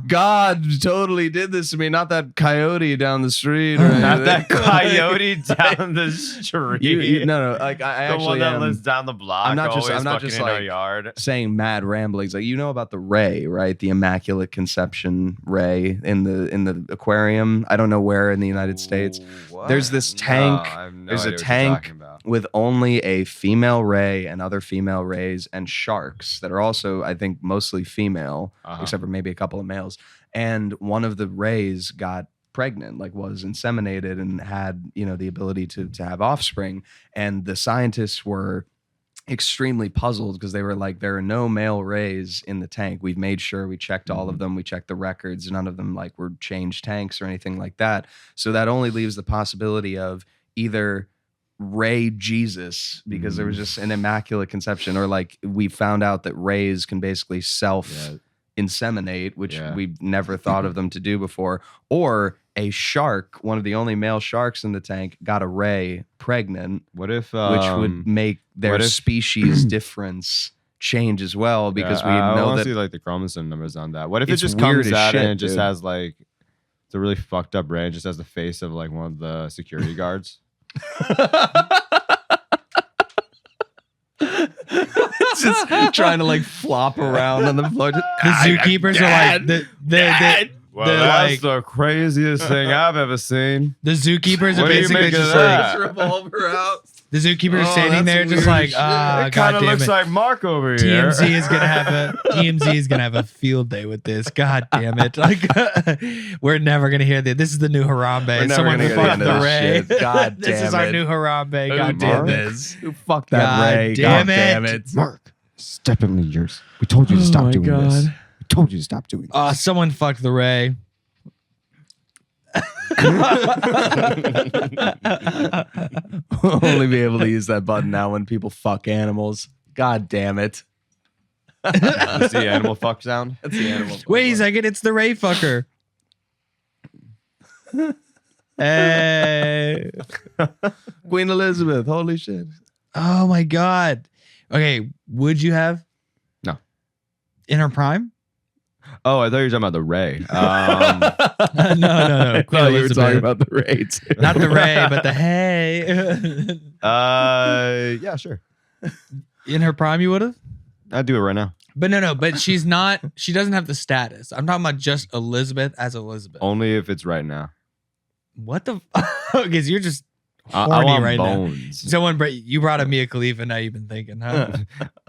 God totally did this to me. Not that coyote down the street, or not that coyote down the street. No. Like I the actually one that lives down the block. I'm not just like our yard saying mad ramblings. Like about the ray, right? The immaculate conception ray in the aquarium. I don't know where in the United States. There's this tank. There's a tank with only a female ray and other female rays and sharks that are also, I think, mostly female, except for maybe a couple of males. And one of the rays got pregnant, like was inseminated and had, the ability to have offspring. And the scientists were extremely puzzled because they were like, there are no male rays in the tank. We've made sure we checked all of them. We checked the records. None of them like were changed tanks or anything like that. So that only leaves the possibility of either Ray Jesus, because there was just an immaculate conception, or like we found out that rays can basically inseminate, which we've never thought of them to do before, or a shark, one of the only male sharks in the tank, got a ray pregnant. What if which would make their species difference change as well, because we know that see like the chromosome numbers on that. What if it it's just weird comes as out shit, and it just dude. has like it's a really fucked up ray, and just has the face of like one of the security guards? It's just trying to like flop around on the floor. The zookeepers are like Well, they're that's like the craziest thing I've ever seen. the zookeepers are What do you basically make of just that? like revolver out. the zookeepers Oh, standing that's there just weird like as shit. It god kind of damn looks it. like Mark over here. TMZ is gonna have a field day with this. God damn it! Like we're never gonna hear that. This is the new Harambe. We're never Someone gonna get fuck into the this Ray. shit. God This damn is our it. new Harambe. Who God did damn it! this? Who fucked that God Ray? damn God it. damn it. Mark, step in yours. We told you to stop my doing God. this. We told you to stop doing this. Someone fucked the Ray. We'll only be able to use that button now when people fuck animals. God damn it. That's the animal fuck sound. That's the animal. Wait a second, it's the Ray fucker. Hey. Queen Elizabeth. Holy shit. Oh my god. Okay, would you have? No. In her prime? Oh, I thought you were talking about the Ray. No. I Queen thought you were Elizabeth. talking about the rates. Not the Ray, but the hey. Yeah, sure. In her prime, you would have? I'd do it right now. But no, but she's not, she doesn't have the status. I'm talking about just Elizabeth as Elizabeth. Only if it's right now. What the? Because you're just I horny want right now. bones. You brought up Mia Khalifa. Now you've been thinking, huh?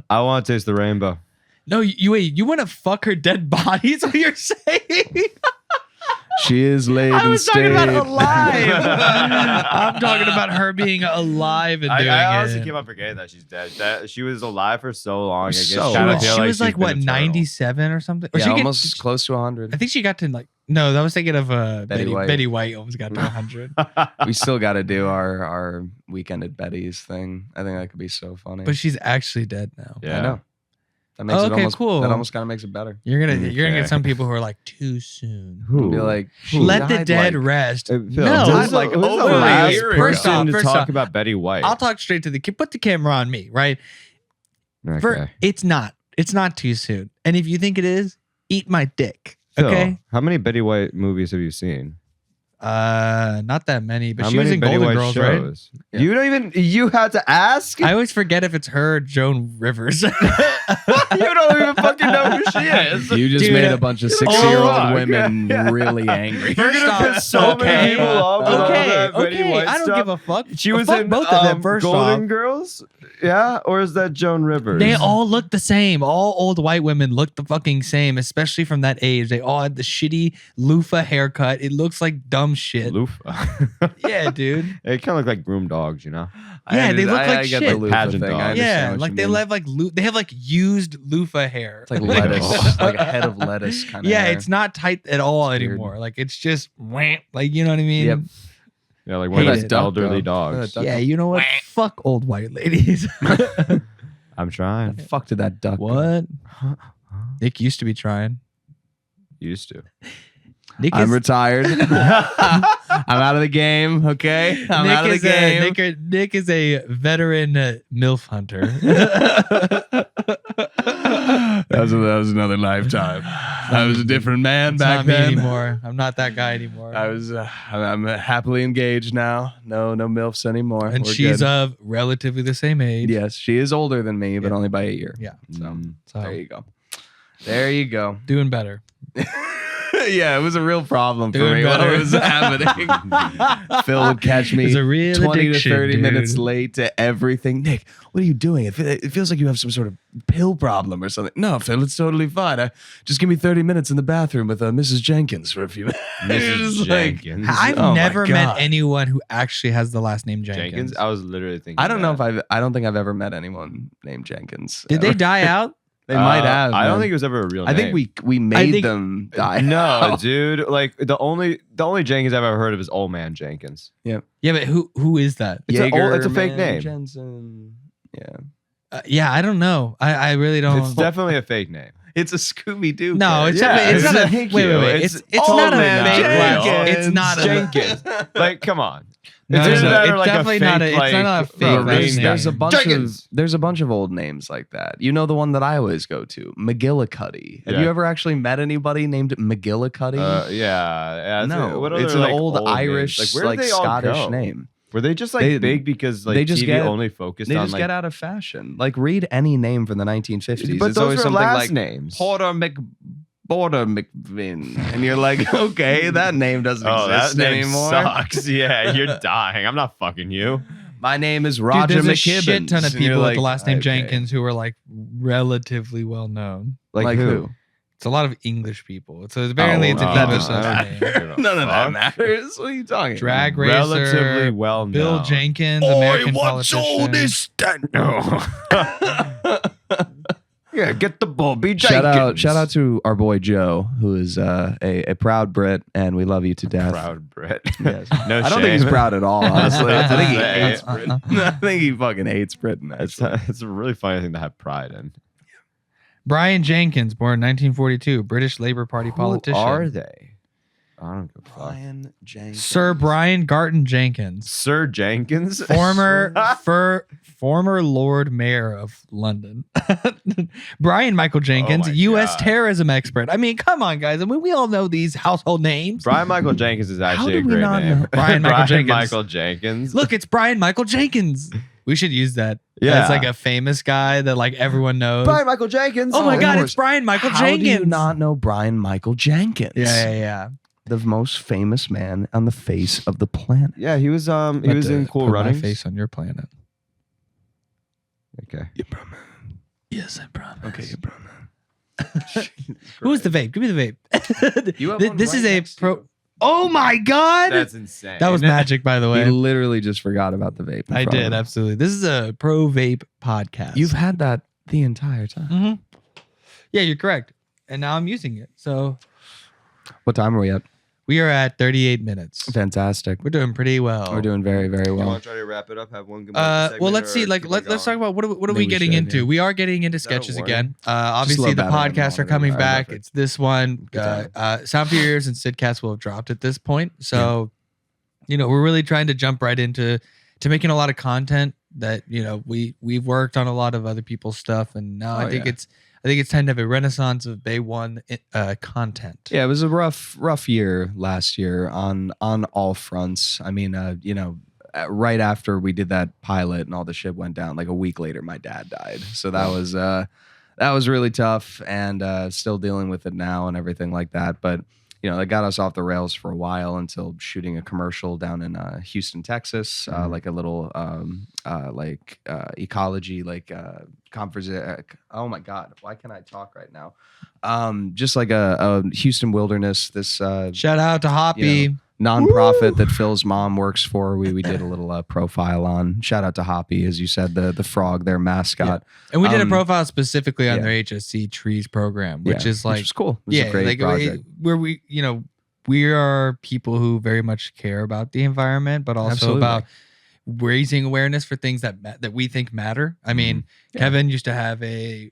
I want to taste the rainbow. No, you want to fuck her dead body? Is what you're saying? She is laid I in was talking about state. alive. I'm talking about her being alive and doing I honestly it. keep on forgetting that she's dead. That she was alive for so long. I guess So kinda long. feel She like was she's like been what, eternal. 97 or something? Or Yeah, she almost close to 100. I think she got to like, no, I was thinking of Betty White. Betty White almost got to 100. We still got to do our Weekend at Betty's thing. I think that could be so funny. But she's actually dead now. Yeah. I know. That makes Oh, it okay, almost cool. That almost kind of makes it better. You're gonna Okay. get some people who are like too soon. Who? Be like, she Let the died, dead like- rest. Phil, No, this is like this is over the a last year ago. First person off, to talk about Betty White. I'll talk straight to the kid. Put the camera on me, right? Okay. It's not too soon. And if you think it is, eat my dick. Phil, Okay. how many Betty White movies have you seen? Not that many, but How she was many in Betty Golden White Girls, right? shows? You don't even. You had to ask. I always forget if it's her or Joan Rivers. You don't even fucking know who she is. You just Dude, made a bunch of fuck. 6-year-old women really angry. You're gonna Stop. piss so many people off with all that Betty Okay. White I don't stuff. give a fuck. She was Fuck in both of them. First Golden off, Girls, yeah, or is that Joan Rivers? they all look the same. All old white women look the fucking same, especially from that age. They all had the shitty loofah haircut. It looks like dumb shit. loofah. Yeah, dude. They kind of look like broom dogs, you know. Yeah, they look like I get shit. the loofah Pageant thing. I dogs. understand Yeah, what like you they mean. have like they have like used loofah hair. It's like lettuce, like a head of lettuce kind of. Yeah, it's not tight at all It's weird. anymore. Like it's just wham, like you know what I mean? Yep. Yeah, like one of Hate those it. elderly Duck, dogs. duck. Yeah, you know what? Fuck old white ladies. I'm trying. Fuck to that duck. What? Nick used to be trying. Used to. Nick I'm is retired. I'm out of the game. Okay, I'm out of the game. Nick is a veteran MILF hunter. that was another lifetime. I was a different man It's back not me then. anymore. I'm not that guy anymore. I'm happily engaged now. No MILFs anymore. And We're she's good. of relatively the same age. Yes, she is older than me, but Yeah. only by a year. Yeah. So there you go. There you go. Doing better. Yeah, it was a real problem for Doing me better. when it was happening. Phil would catch me It's a real 20 addiction, to 30 dude. minutes late to everything. Nick, what are you doing? It feels like you have some sort of pill problem or something. No, Phil, it's totally fine. Just give me 30 minutes in the bathroom with Mrs. Jenkins for a few minutes. Mrs. Jenkins. I've Oh my never met God. anyone who actually has the last name Jenkins. Jenkins. I was literally thinking. I don't know if I don't think I've ever met anyone named Jenkins. Did they ever. die out? They might have. I don't man. think it was ever a real I name. think we made them die. No, dude. Like the only Jenkins I've ever heard of is Old Man Jenkins. Yeah, but who is that? It's a fake Jaegerman name. Jensen. Yeah. Yeah, I don't know. I really don't. It's definitely a fake name. It's a Scooby Doo. No, it's Yeah, it's not a. thank Wait, you. wait. It's It's Old not a Man fake. Jenkins. It's not a. Jenkins. Like, come on. No, It's no, either no, that or it's like definitely a not fake, a. It's not a fake. Bro, last name. there's a bunch of old names like that. You know the one that I always go to, McGillicuddy. Have Yeah. you ever actually met anybody named McGillicuddy? Yeah. No, What it's other, an like, old names? Irish, Like, where did they all Scottish go? name. Were they just like They- big because like they just TV get- only focused They on just like? get out of fashion. Like read any name from the 1950s. But it's those always were something last like names. Porter McVin, and you're like, okay, that name doesn't Oh, that exist name anymore. sucks. Yeah, you're dying. I'm not fucking you. My name is Dude, Roger there's a McKibbins. shit ton of And you're people with like, the last name okay. Jenkins who are like relatively well known. Like who? It's a lot of English people. So apparently it's a that English doesn't last matter. name. None of that Fuck. matters. What are you talking Drag about? racer, Relatively well known. Bill Jenkins, American politician. Yeah, get the Bobby Jenkins. Shout out to our boy Joe, who is a proud Brit, and we love you to death. Proud Brit. Yes. No I don't think he's shame. proud at all, honestly. I think he Say. hates Britain. I think he fucking hates Britain. It's Actually. it's a really funny thing to have pride in. Brian Jenkins, born 1942, British Labour Party politician. Who are they? I don't give a fuck. Brian Jenkins. Sir Brian Garton Jenkins, Sir Jenkins, former Lord Mayor of London. Brian Michael Jenkins, Oh my U.S. God. terrorism expert. I mean, come on, guys. I mean, we all know these household names. Brian Michael Jenkins is actually a did we great not name. know? Brian Michael Jenkins. Michael Jenkins. Look, it's Brian Michael Jenkins. We should use that. Yeah. It's like a famous guy that like everyone knows. Brian Michael Jenkins. Oh my of God, course. it's Brian Michael How Jenkins. do you not know Brian Michael Jenkins? Yeah. The most famous man on the face of the planet. Yeah, he was in Cool put Runnings. My face on your planet. Okay. You promise. Yes, I promise. Okay, you promise. Who's the vape? Give me the vape. You have one This is right a next to pro. you. Oh my God. That's insane. That was magic, by the We way. literally just forgot about the vape. in I front did, of us. absolutely. This is a pro vape podcast. You've had that the entire time. Mhm. Yeah, you're correct. And now I'm using it. So What time are we at? we are at 38 minutes. Fantastic. We're doing pretty well. We're doing very, very You well. want to try to wrap it up? Have one good Well, let's see. Like, let's talk about what are Maybe we we getting should, into? yeah. We are getting into Is that a sketches warning? again. Obviously, low the battery podcasts are monitor. coming I back. love it. It's this one. Good Sound for Your Ears and Sidcast will have dropped at this point. So, we're really trying to jump right into making a lot of content that we've worked on a lot of other people's stuff, and now I think it's time to have a renaissance of Bay One content. Yeah, it was a rough year last year on all fronts. I mean, right after we did that pilot and all the shit went down, like a week later, my dad died. So that was really tough, and still dealing with it now and everything like that. But that got us off the rails for a while until shooting a commercial down in Houston, Texas, like a little ecology conference. Oh my God, why can't I talk right now? Just like a Houston wilderness. This Shout out to Hoppy. nonprofit that Phil's mom works for. We did a little profile on. Shout out to Hoppy, as you said, the frog, their mascot. And we did a Um, profile specifically on yeah. their HSC trees program, which Yeah, is like, which was cool. It was a great project. where we are people who very much care about the environment, but also Absolutely. about raising awareness for things that we think matter. I mean, Kevin used to have a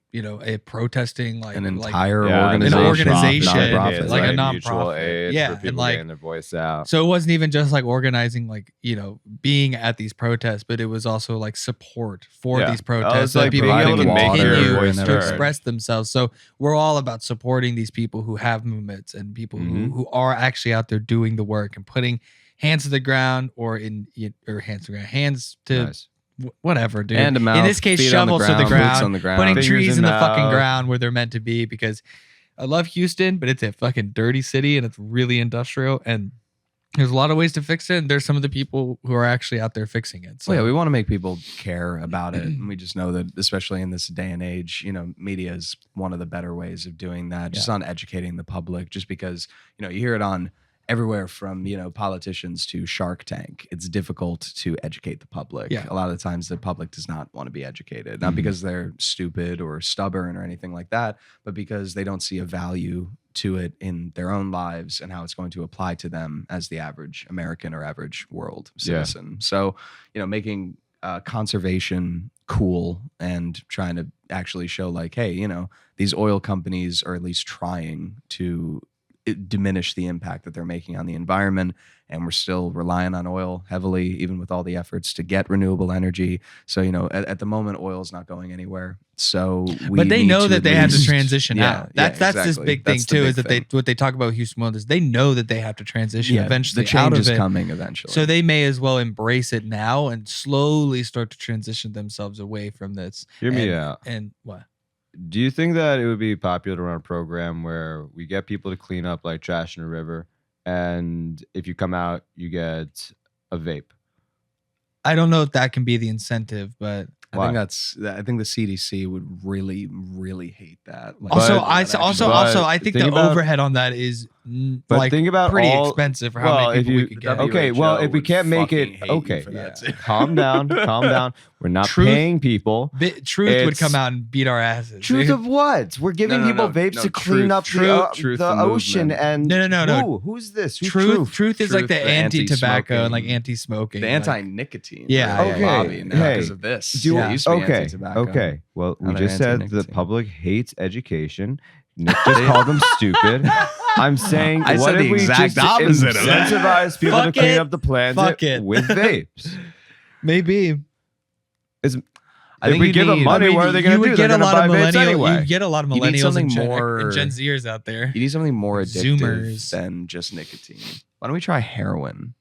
protesting like an like, entire an organization, nonprofit, like right? a mutual nonprofit. aid Yeah, for and people like getting their voice out. so it wasn't even just like organizing, like being at these protests, but it was also like support for these protests, so like people being able can to make water continue and to everything. express themselves. So we're all about supporting these people who have movements and people who are actually out there doing the work and putting hands to the ground hands to Nice. whatever, dude. And a mouth, in this case, feet on the shovels to the ground, boots on the ground, ground. putting Fingers trees in in the fucking mouth. ground where they're meant to be. Because I love Houston, but it's a fucking dirty city and it's really industrial, and there's a lot of ways to fix it. And there's some of the people who are actually out there fixing it. So Well, yeah, we want to make people care about it. And we just know that, especially in this day and age, media is one of the better ways of doing that, just on educating the public, just because, you hear it on everywhere from, politicians to Shark Tank. It's difficult to educate the public. Yeah. A lot of the times the public does not want to be educated, not because they're stupid or stubborn or anything like that, but because they don't see a value to it in their own lives and how it's going to apply to them as the average American or average world citizen. So, making conservation cool and trying to actually show like, hey, these oil companies are at least trying to diminish the impact that they're making on the environment, and we're still relying on oil heavily, even with all the efforts to get renewable energy. So at the moment, oil is not going anywhere. So but they need know to that at they have to least- transition Yeah, out. yeah, That's this exactly. big thing That's the too. big Is that thing. what they talk about with Houston World is they know that they have to transition eventually the change out of is it. coming eventually. So they may as well embrace it now and slowly start to transition themselves away from this. Hear me And- out. And what? Do you think that it would be popular to run a program where we get people to clean up like trash in a river, and if you come out, you get a vape? I don't know if that can be the incentive, but I think the CDC would really, really hate that. Like, also, But I think think the about- overhead on that is But like think about pretty all- expensive for how well, many if people we you- could get. Okay, well, if we would can't make fucking it, hate you okay, for that, too. calm down. We're not Truth- paying people. Truth would It's- come out and beat our asses. Truth dude. of what? We're giving No, people no, vapes no, to clean truth, up truth, the the ocean. movement. And No. Who's this? Who's Truth is like Truth, the the anti-tobacco and like anti-smoking. anti-smoking. the like- anti-nicotine. Yeah, really yeah, lobby yeah. now Hey, because of this. Do you- It used to be okay, anti-tobacco. okay. Well, we Now they're just said the anti-nicotine. public hates education. Nick just called them stupid. I'm saying, I what said if the we exact just opposite of that. incentivize people to Fuck clean it. up the planet Fuck it. with vapes? Maybe. I think we you give them need- money, what are they going you to would do? get They're a going to lot of buy vapes millennials. anyway. You get a lot of You need millennials something and more- Gen Zers out there. You need something more addictive Zoomers. than just nicotine. Why don't we try heroin?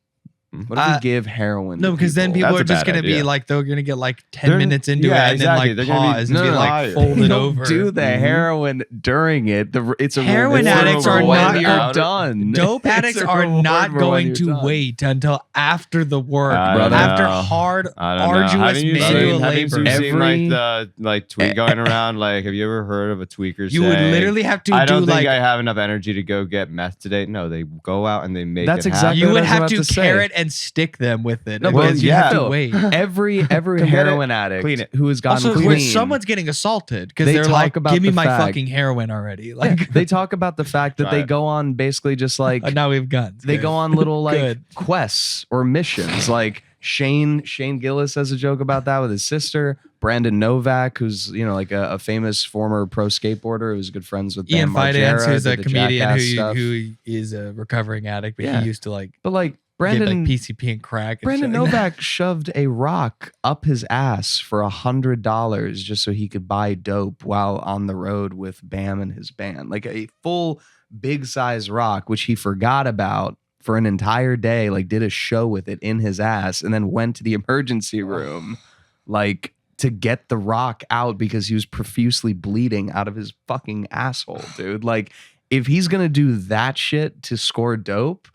Hmm. What if we give heroin? No, to because then people That's are a just bad going to be idea. like, they're going to get like 10 They're- minutes into yeah, it and exactly. then They're like gonna be- pause no, and be no, like higher. folded You don't over. do the Mhm. heroin during it. It's a Heroin reward addicts for are when not- you're done. Dope It's addicts a are reward not for when going you're to done. wait until after the work, I don't after know. hard, I don't know. arduous Haven't you manual seen, labor. Haven't you seen Every- like the tweet going around? Like, have you ever heard of a tweaker You would saying, literally have to I do don't think like I have enough energy to go get meth today. No, they go out and they make That's it exactly you happen. would what I have was to about to say. carrot and stick them with it. No, but because you have to yeah. wait. Every Come get heroin it, addict clean it. who has gotten Also, clean, when someone's getting assaulted because They they're talk like, about "Give me the my fact- fucking heroin already!" Like, they talk about the fact that Try they it. go on basically just like now we have guns. they Good. go on little like Good. quests or missions. Like Shane Gillis has a joke about that with his sister. Brandon Novak, who's like a famous former pro skateboarder who's good friends with Ian Bam Fidance, Margera, who's a did the comedian Jackass stuff. who is a recovering addict, but Yeah. he used to like But like get Brandon like PCP and crack. And Brandon shit like that. Novak shoved a rock up his ass for $100 just so he could buy dope while on the road with Bam and his band. Like a full big size rock, which he forgot about for an entire day, like did a show with it in his ass and then went to the emergency room, like to get the rock out because he was profusely bleeding out of his fucking asshole, dude. Like if he's going to do that shit to score dope,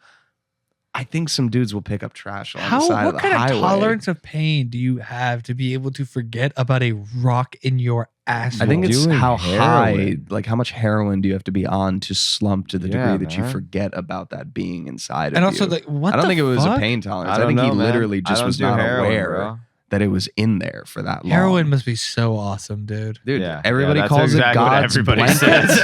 I think some dudes will pick up trash on the side of What the kind highway. of tolerance of pain do you have to be able to forget about a rock in your asshole? I think it's Doing how high, heroin. like how much heroin do you have to be on to slump to the Yeah, degree that you man. forget about that being inside of and also you. like what I don't the think it was a fuck? pain tolerance. I I don't think know, he man. literally I just don't was do not heroin, aware. bro. that it was in there for that long. Heroin must be so awesome, dude. Dude, Yeah. everybody Yeah, that's calls exactly it what God's everybody blanket. says.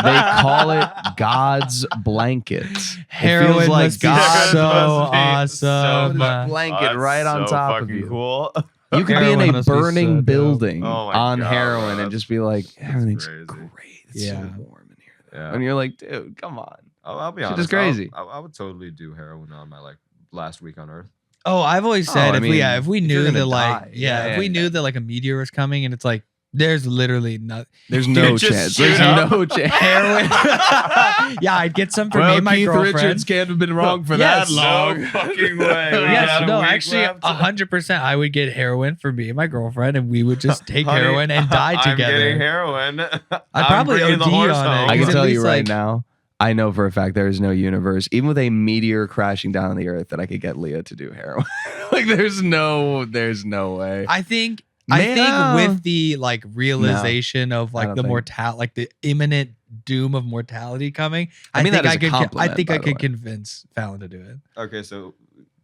They call it God's blanket. Heroin it feels like must be God so must be awesome. a blanket right on top of you. Cool. You could be in Heroin a must be so burning dope. building Oh my on God, heroin bro. and just be like, everything's crazy. great. It's Yeah. so warm in here. Yeah. And you're like, dude, come on. I'll be Shit honest. is crazy. I would totally do heroin on my like last week on Earth. Oh, I've always said I if mean, we if you're knew gonna that like die, if we knew that like a meteor was coming and it's like there's literally not There's no just chance. shoot There's up. no chance. heroin. Yeah, I'd get some for me and my Keith girlfriend. Richards can't have been wrong for Yes. that long. No fucking way. We Yes, got a no, week actually, left. 100%. I would get heroin for me and my girlfriend, and we would just take Honey, heroin and die I'm getting together. heroin. I'd probably bringing the OD horse on it. home. I Because can at tell you least, right like- now, I know for a fact there is no universe, even with a meteor crashing down on the earth, that I could get Leah to do heroin. Like there's no way. I think Man, with the like realization of I like don't the think- mortality, like the imminent doom of mortality coming, I mean, that is a I could compliment, by the way. convince Fallon to do it. Okay, so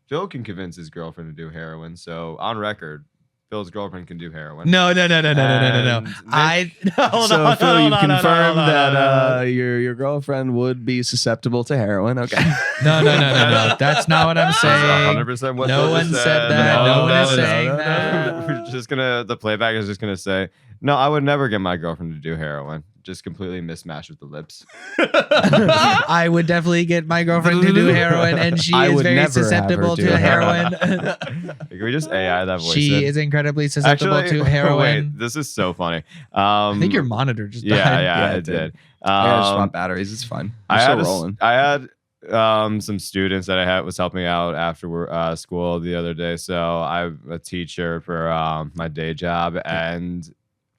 Phil can convince his girlfriend to do heroin. So on record, Phil's girlfriend can do heroin. No. And Hold So on, Phil, hold you've on, confirmed hold on, that hold on. your girlfriend would be susceptible to heroin. Okay. No. That's not what I'm saying. 100% what No Phil one just said that. No one is saying no. that. We're just gonna. The playback is just gonna say, no, I would never get my girlfriend to do heroin. Just completely mismatched with the lips. I would definitely get my girlfriend to do heroin, and she I is would very never have her susceptible do to heroin. heroin. Can we just AI that voice? She in? is incredibly susceptible Actually, to heroin. Wait, this is so funny. I think your monitor just died. Yeah, it it did. did. I gotta swap Um, batteries. It's fine. I We're had still rolling. I had some students that I was helping out after school the other day. So I'm a teacher for my day job, and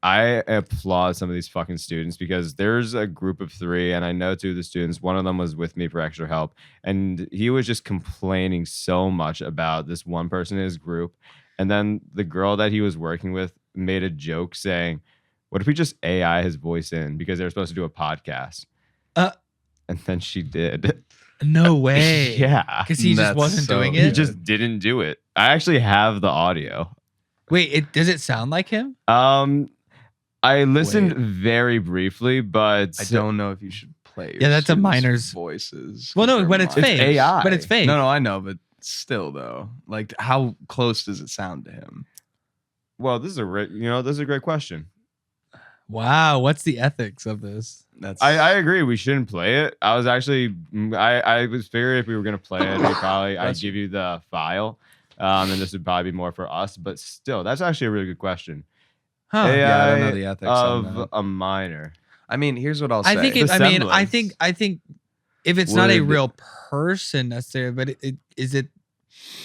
I applaud some of these fucking students because there's a group of 3, and I know 2 of the students. One of them was with me for extra help, and he was just complaining so much about this one person in his group. And then the girl that he was working with made a joke saying, "What if we just AI his voice in because they're supposed to do a podcast?" And then she did. No way. Yeah. Because he just That's wasn't so doing He it. good. just didn't do it. I actually have the audio. Wait, does it sound like him? I listened Wait. very briefly, but I don't know if you should play. Yeah, that's a students' minor's- voices. Well, no, They're but it's mine. fake. AI. But it's fake. No, I know, but still, though, like, how close does it sound to him? well, this is a great question. Wow, what's the ethics of this? That's I agree. We shouldn't play it. I was actually I was figuring if we were gonna play it, I'd That's- give you the file, and this would probably be more for us. But still, that's actually a really good question. Huh. AI Yeah, I don't know the ethics on of that. a minor. I mean, here's what I'll say. I think The I semblance. think if it's not a Would- real person necessarily, but is it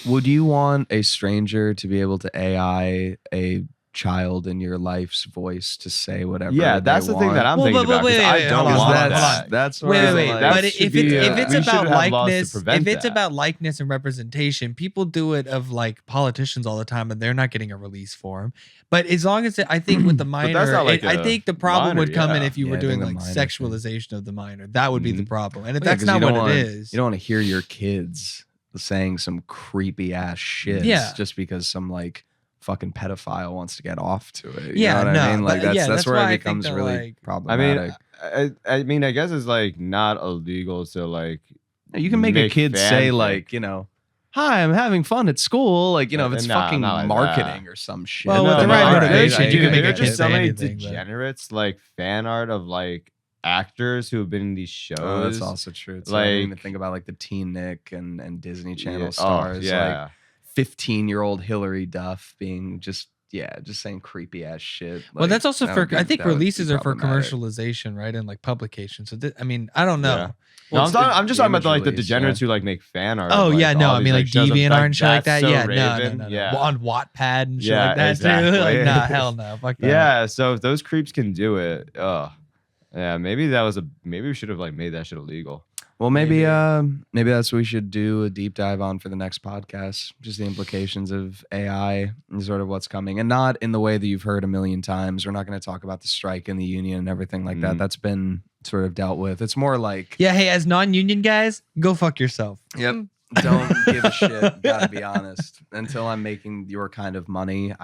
Would you want a stranger to be able to AI a child in your life's voice to say whatever? Yeah, that's they the thing that want? I'm Well, thinking but about. 'Cause wait, I wait, don't hold on, want hold on, hold that. on. That's where wait, I'm wait, like, that but should if be, it's we should about have laws to likeness, prevent if it's that. about likeness and representation, people do it of like politicians all the time, and they're not getting a release form. But as long as I think with the minor, that's not like I a think the problem minor, would come in yeah. if you Yeah, were I doing think the like minor thing. sexualization of the minor. That would be the Mhm. problem. And if Yeah, that's 'cause not you don't what want- it is, You don't want to hear your kids saying some creepy ass shit Yeah. just because some like fucking pedophile wants to get off to it. You Yeah, know what no, I mean? Like but yeah, that's that's where why I it think becomes that, really like- problematic. I mean, I guess it's like not illegal to like. You can make a kid say fanfic. like, "Hi, I'm having fun at school." Like, if Yeah, it's nah, fucking not like marketing that. or some shit. Well, with No, the but right like, motivation, dude, you can make there a are kid just so say many anything, but- degenerates like fan art of like actors who have been in these shows. Oh, that's also true. Too. I didn't even Like- think about like the Teen Nick and Disney Channel Yeah. stars. Oh, yeah. Like 15-year-old Hillary Duff being just saying creepy ass shit. well, Like, that's also that for would be- I think that would be releases are for problematic. commercialization, right, and like publication. So I mean, I don't know. Yeah. Well, No, I'm just talking about like the image release, degenerates who like make fan art. Oh of, like, yeah, no, all I these, mean like shows. I'm DeviantArt and shit like that. that's so Yeah, Raven. no. Yeah. On Wattpad and shit Yeah, like that exactly. too. Like, nah, hell no, fuck that. Yeah, so if those creeps can do it, yeah, maybe we should have like made that shit illegal. Well, maybe that's what we should do a deep dive on for the next podcast. Just the implications of AI and sort of what's coming, and not in the way that you've heard a million times. We're not going to talk about the strike in the union and everything like that. Mm. That's been sort of dealt with. It's more like Yeah, hey, as non-union guys, go fuck yourself. Yep. Don't give a shit. Gotta be honest. Until I'm making your kind of money,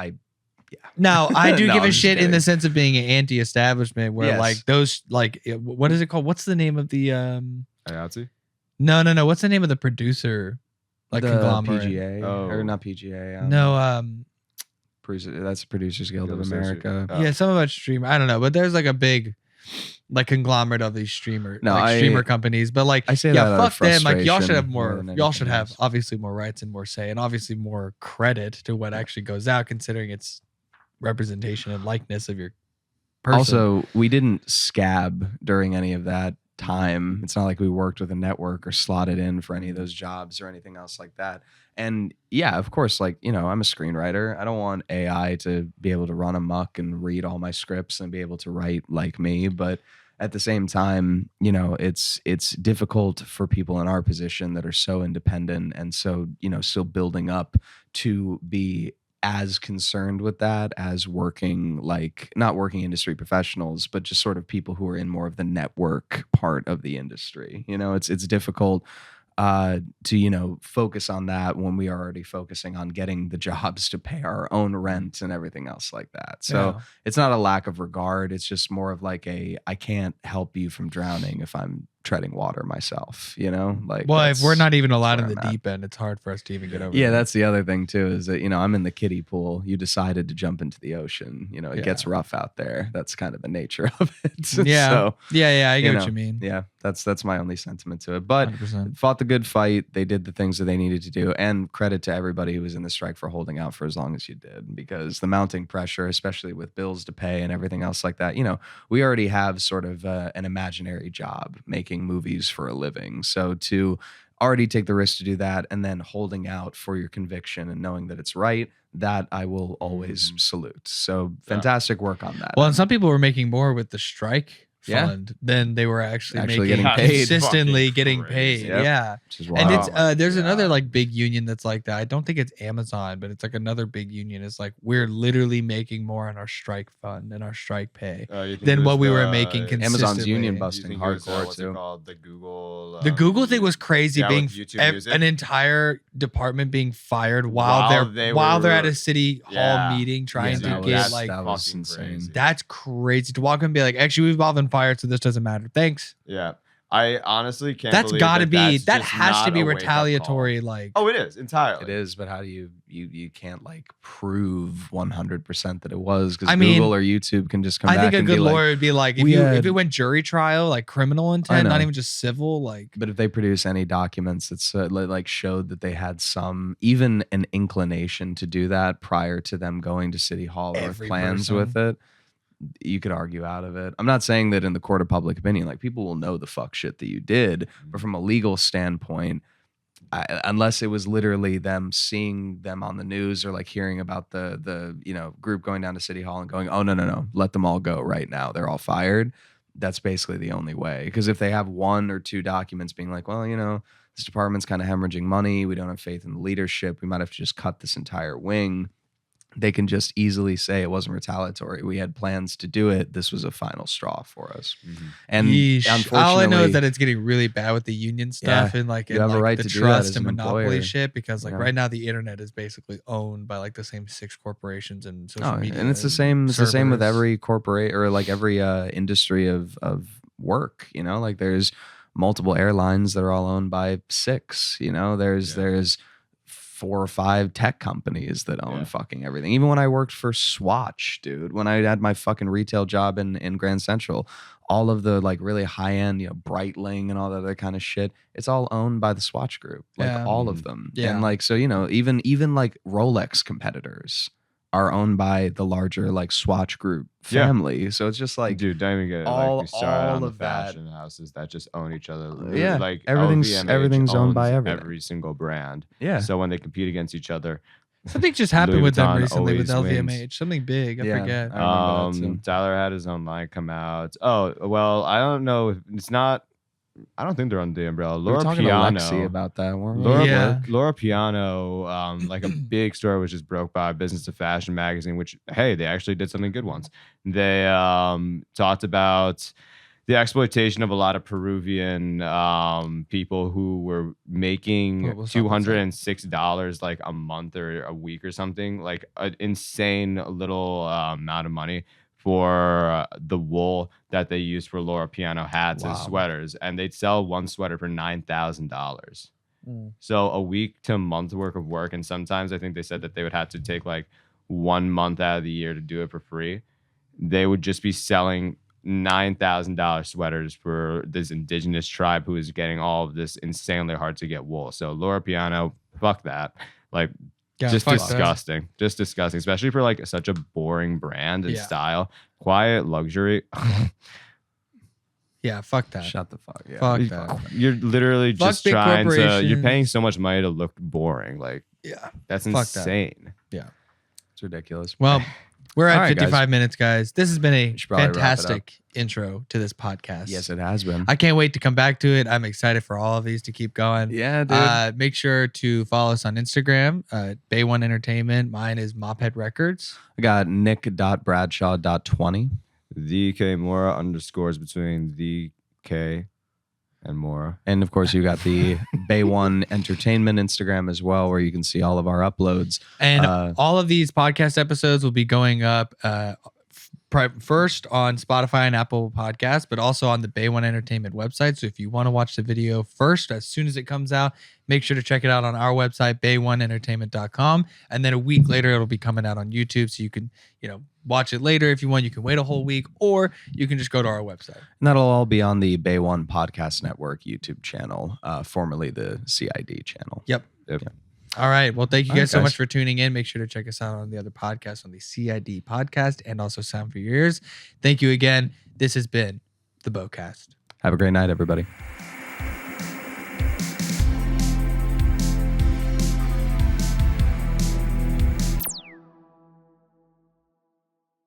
No, I do No, give I'm a just shit in the kidding. sense of being an anti-establishment, where Yes. like those, like, what is it called? What's the name of the IATSE? No. What's the name of the producer? Like the conglomerate. PGA Oh. or not PGA. No, that's the Producers Guild of Guild Associate. America. Oh. yeah, some about streamer. I don't know, but there's like a big like conglomerate of these streamer companies. But like, I say yeah, that out of fuck them. Like, y'all should frustration have more more. than Y'all anything should have else. obviously more rights and more say, and obviously more credit to what actually goes out, considering it's representation and likeness of your person. Also, we didn't scab during any of that time. It's not like we worked with a network or slotted in for any of those jobs or anything else like that. And yeah, of course, like, I'm a screenwriter. I don't want AI to be able to run amok and read all my scripts and be able to write like me. But at the same time, it's difficult for people in our position that are so independent and so, still building up to be as concerned with that as working, like, not working industry professionals, but just sort of people who are in more of the network part of the industry. It's difficult to focus on that when we are already focusing on getting the jobs to pay our own rent and everything else like that. So Yeah. it's not a lack of regard. It's just more of like I can't help you from drowning if I'm treading water myself, like, well, if we're not even allowed in where the I'm at. deep end, it's hard for us to even get over. Yeah, that. that's the other thing too, is that, I'm in the kiddie pool. You decided to jump into the ocean. It Yeah. gets rough out there. That's kind of the nature of it. Yeah. So, yeah. I get you what know, you mean. yeah, that's my only sentiment to it. But 100%. fought the good fight. They did the things that they needed to do. And credit to everybody who was in the strike for holding out for as long as you did, because the mounting pressure, especially with bills to pay and everything else like that, we already have sort of an imaginary job making movies for a living. So to already take the risk to do that and then holding out for your conviction and knowing that it's right, that I will always salute. So fantastic work on that. Well, and some people were making more with the strike Yeah. fund than they were actually Actually making getting paid. consistently Fucking getting crazy. paid. Yep. Yeah. Which is And wild. it's there's another Yeah. like big union that's like that. I don't think it's Amazon, but it's like another big union. It's like we're literally making more on our strike fund and our strike pay You think than it what was we were the- making consistently. Amazon's union you busting think it was, hardcore what's too. it called? The Google. The Google thing was crazy, yeah, being with YouTube Music. an entire department being fired While while they they're at were- a city hall Yeah. meeting trying Yeah, to that get was- like that was fucking insane. crazy. that's crazy to walk in and be like, actually we've all been fired, so this doesn't matter. Thanks. Yeah, I honestly can't. That's believe got to be that's that just has to not be a wake-up retaliatory. call. Like, Oh, it is entirely. It is, but how do you can't like prove 100% that it was, because I mean, Google or YouTube can just come I back think a and good be lawyer like, would be like, if we if had- it went jury trial, like criminal intent, not know. even just civil, like but if they produce any documents that like showed that they had some, even an inclination to do that prior to them going to City Hall or with Every plans person. with it, you could argue out of it. I'm not saying that in the court of public opinion, like people will know the fuck shit that you did, but from a legal standpoint, unless it was literally them seeing them on the news or like hearing about the group going down to City Hall and going, oh no, let them all go right now, they're all fired. That's basically the only way. Because if they have one or two documents being like, well, this department's kind of hemorrhaging money, we don't have faith in the leadership, we might have to just cut this entire wing, they can just easily say it wasn't retaliatory. We had plans to do it. This was a final straw for us. Mhm. And yeesh. unfortunately, All I know is that it's getting really bad with the union stuff and like, you have a right the to do that trust as and an monopoly employer. shit, because like Yeah. right now the internet is basically owned by like the same 6 corporations and social media. and it's the same. It's the same with servers. every corporate or like every industry of work. Like there's multiple airlines that are all owned by 6. There's 4 or 5 tech companies that own fucking everything. Even when I worked for Swatch, dude, when I had my fucking retail job in Grand Central, all of the like really high end, Breitling and all that other kind of shit, it's all owned by the Swatch Group, like Yeah. all of them. Yeah. And like, so, even like Rolex competitors are owned by the larger like Swatch Group Yeah. family. So it's just like, Dude, don't even get it. all- Like we started all on the of that- fashion houses that just own each other. Yeah, like everything's- LVMH everything's owned by owns everything. every single brand. yeah. So when they compete against each other, Something just happened Louis with them Vuitton recently with always LVMH. wins. Something big. I Yeah. forget. I remember that too. Tyler had his own line come out. Oh, well, I don't know. It's not. I don't think they're under the umbrella. We were Laura talking Piano. to Lexi about that, weren't we? Laura, Yeah. Laura Piano, like a big story was just broke by Business to Fashion magazine, which, hey, they actually did something good once. They talked about the exploitation of a lot of Peruvian people who were making $206 like a month or a week or something, like an insane little amount of money for the wool that they used for Laura Piano hats and sweaters, and they'd sell one sweater for $9,000. So a week to a month worth of work, and sometimes I think they said that they would have to take like 1 month out of the year to do it for free. They would just be selling $9,000 sweaters for this indigenous tribe who is getting all of this insanely hard to get wool. So Laura Piano, fuck that. Like, just disgusting. Just disgusting, especially for like such a boring brand and style. Quiet luxury. Yeah, fuck that. Shut the fuck. Yeah. Fuck that. You're literally just trying to. You're paying so much money to look boring. Like, that's insane. That. Yeah, it's ridiculous. Well, we're at right, 55 guys. minutes, guys. This has been a fantastic intro to this podcast. Yes, it has been. I can't wait to come back to it. I'm excited for all of these to keep going. Yeah, dude. Make sure to follow us on Instagram, Bay1 Entertainment. Mine is Mophead Records. I got nick.bradshaw.20. The K Mora underscores between the K and Mora. And of course, you got the Bay1 Entertainment Instagram as well, where you can see all of our uploads. And all of these podcast episodes will be going up first on Spotify and Apple Podcasts, but also on the Bay1 Entertainment website. So if you want to watch the video first, as soon as it comes out, make sure to check it out on our website, bay1entertainment.com. And then a week later, it'll be coming out on YouTube. So you can, watch it later if you want. You can wait a whole week, or you can just go to our website. And that'll all be on the Bay1 Podcast Network YouTube channel, formerly the CID channel. Yep. All right. Well, thank you guys so much for tuning in. Make sure to check us out on the other podcasts on the CID podcast and also Sound for Your Ears. Thank you again. This has been the BOEcast. Have a great night, everybody.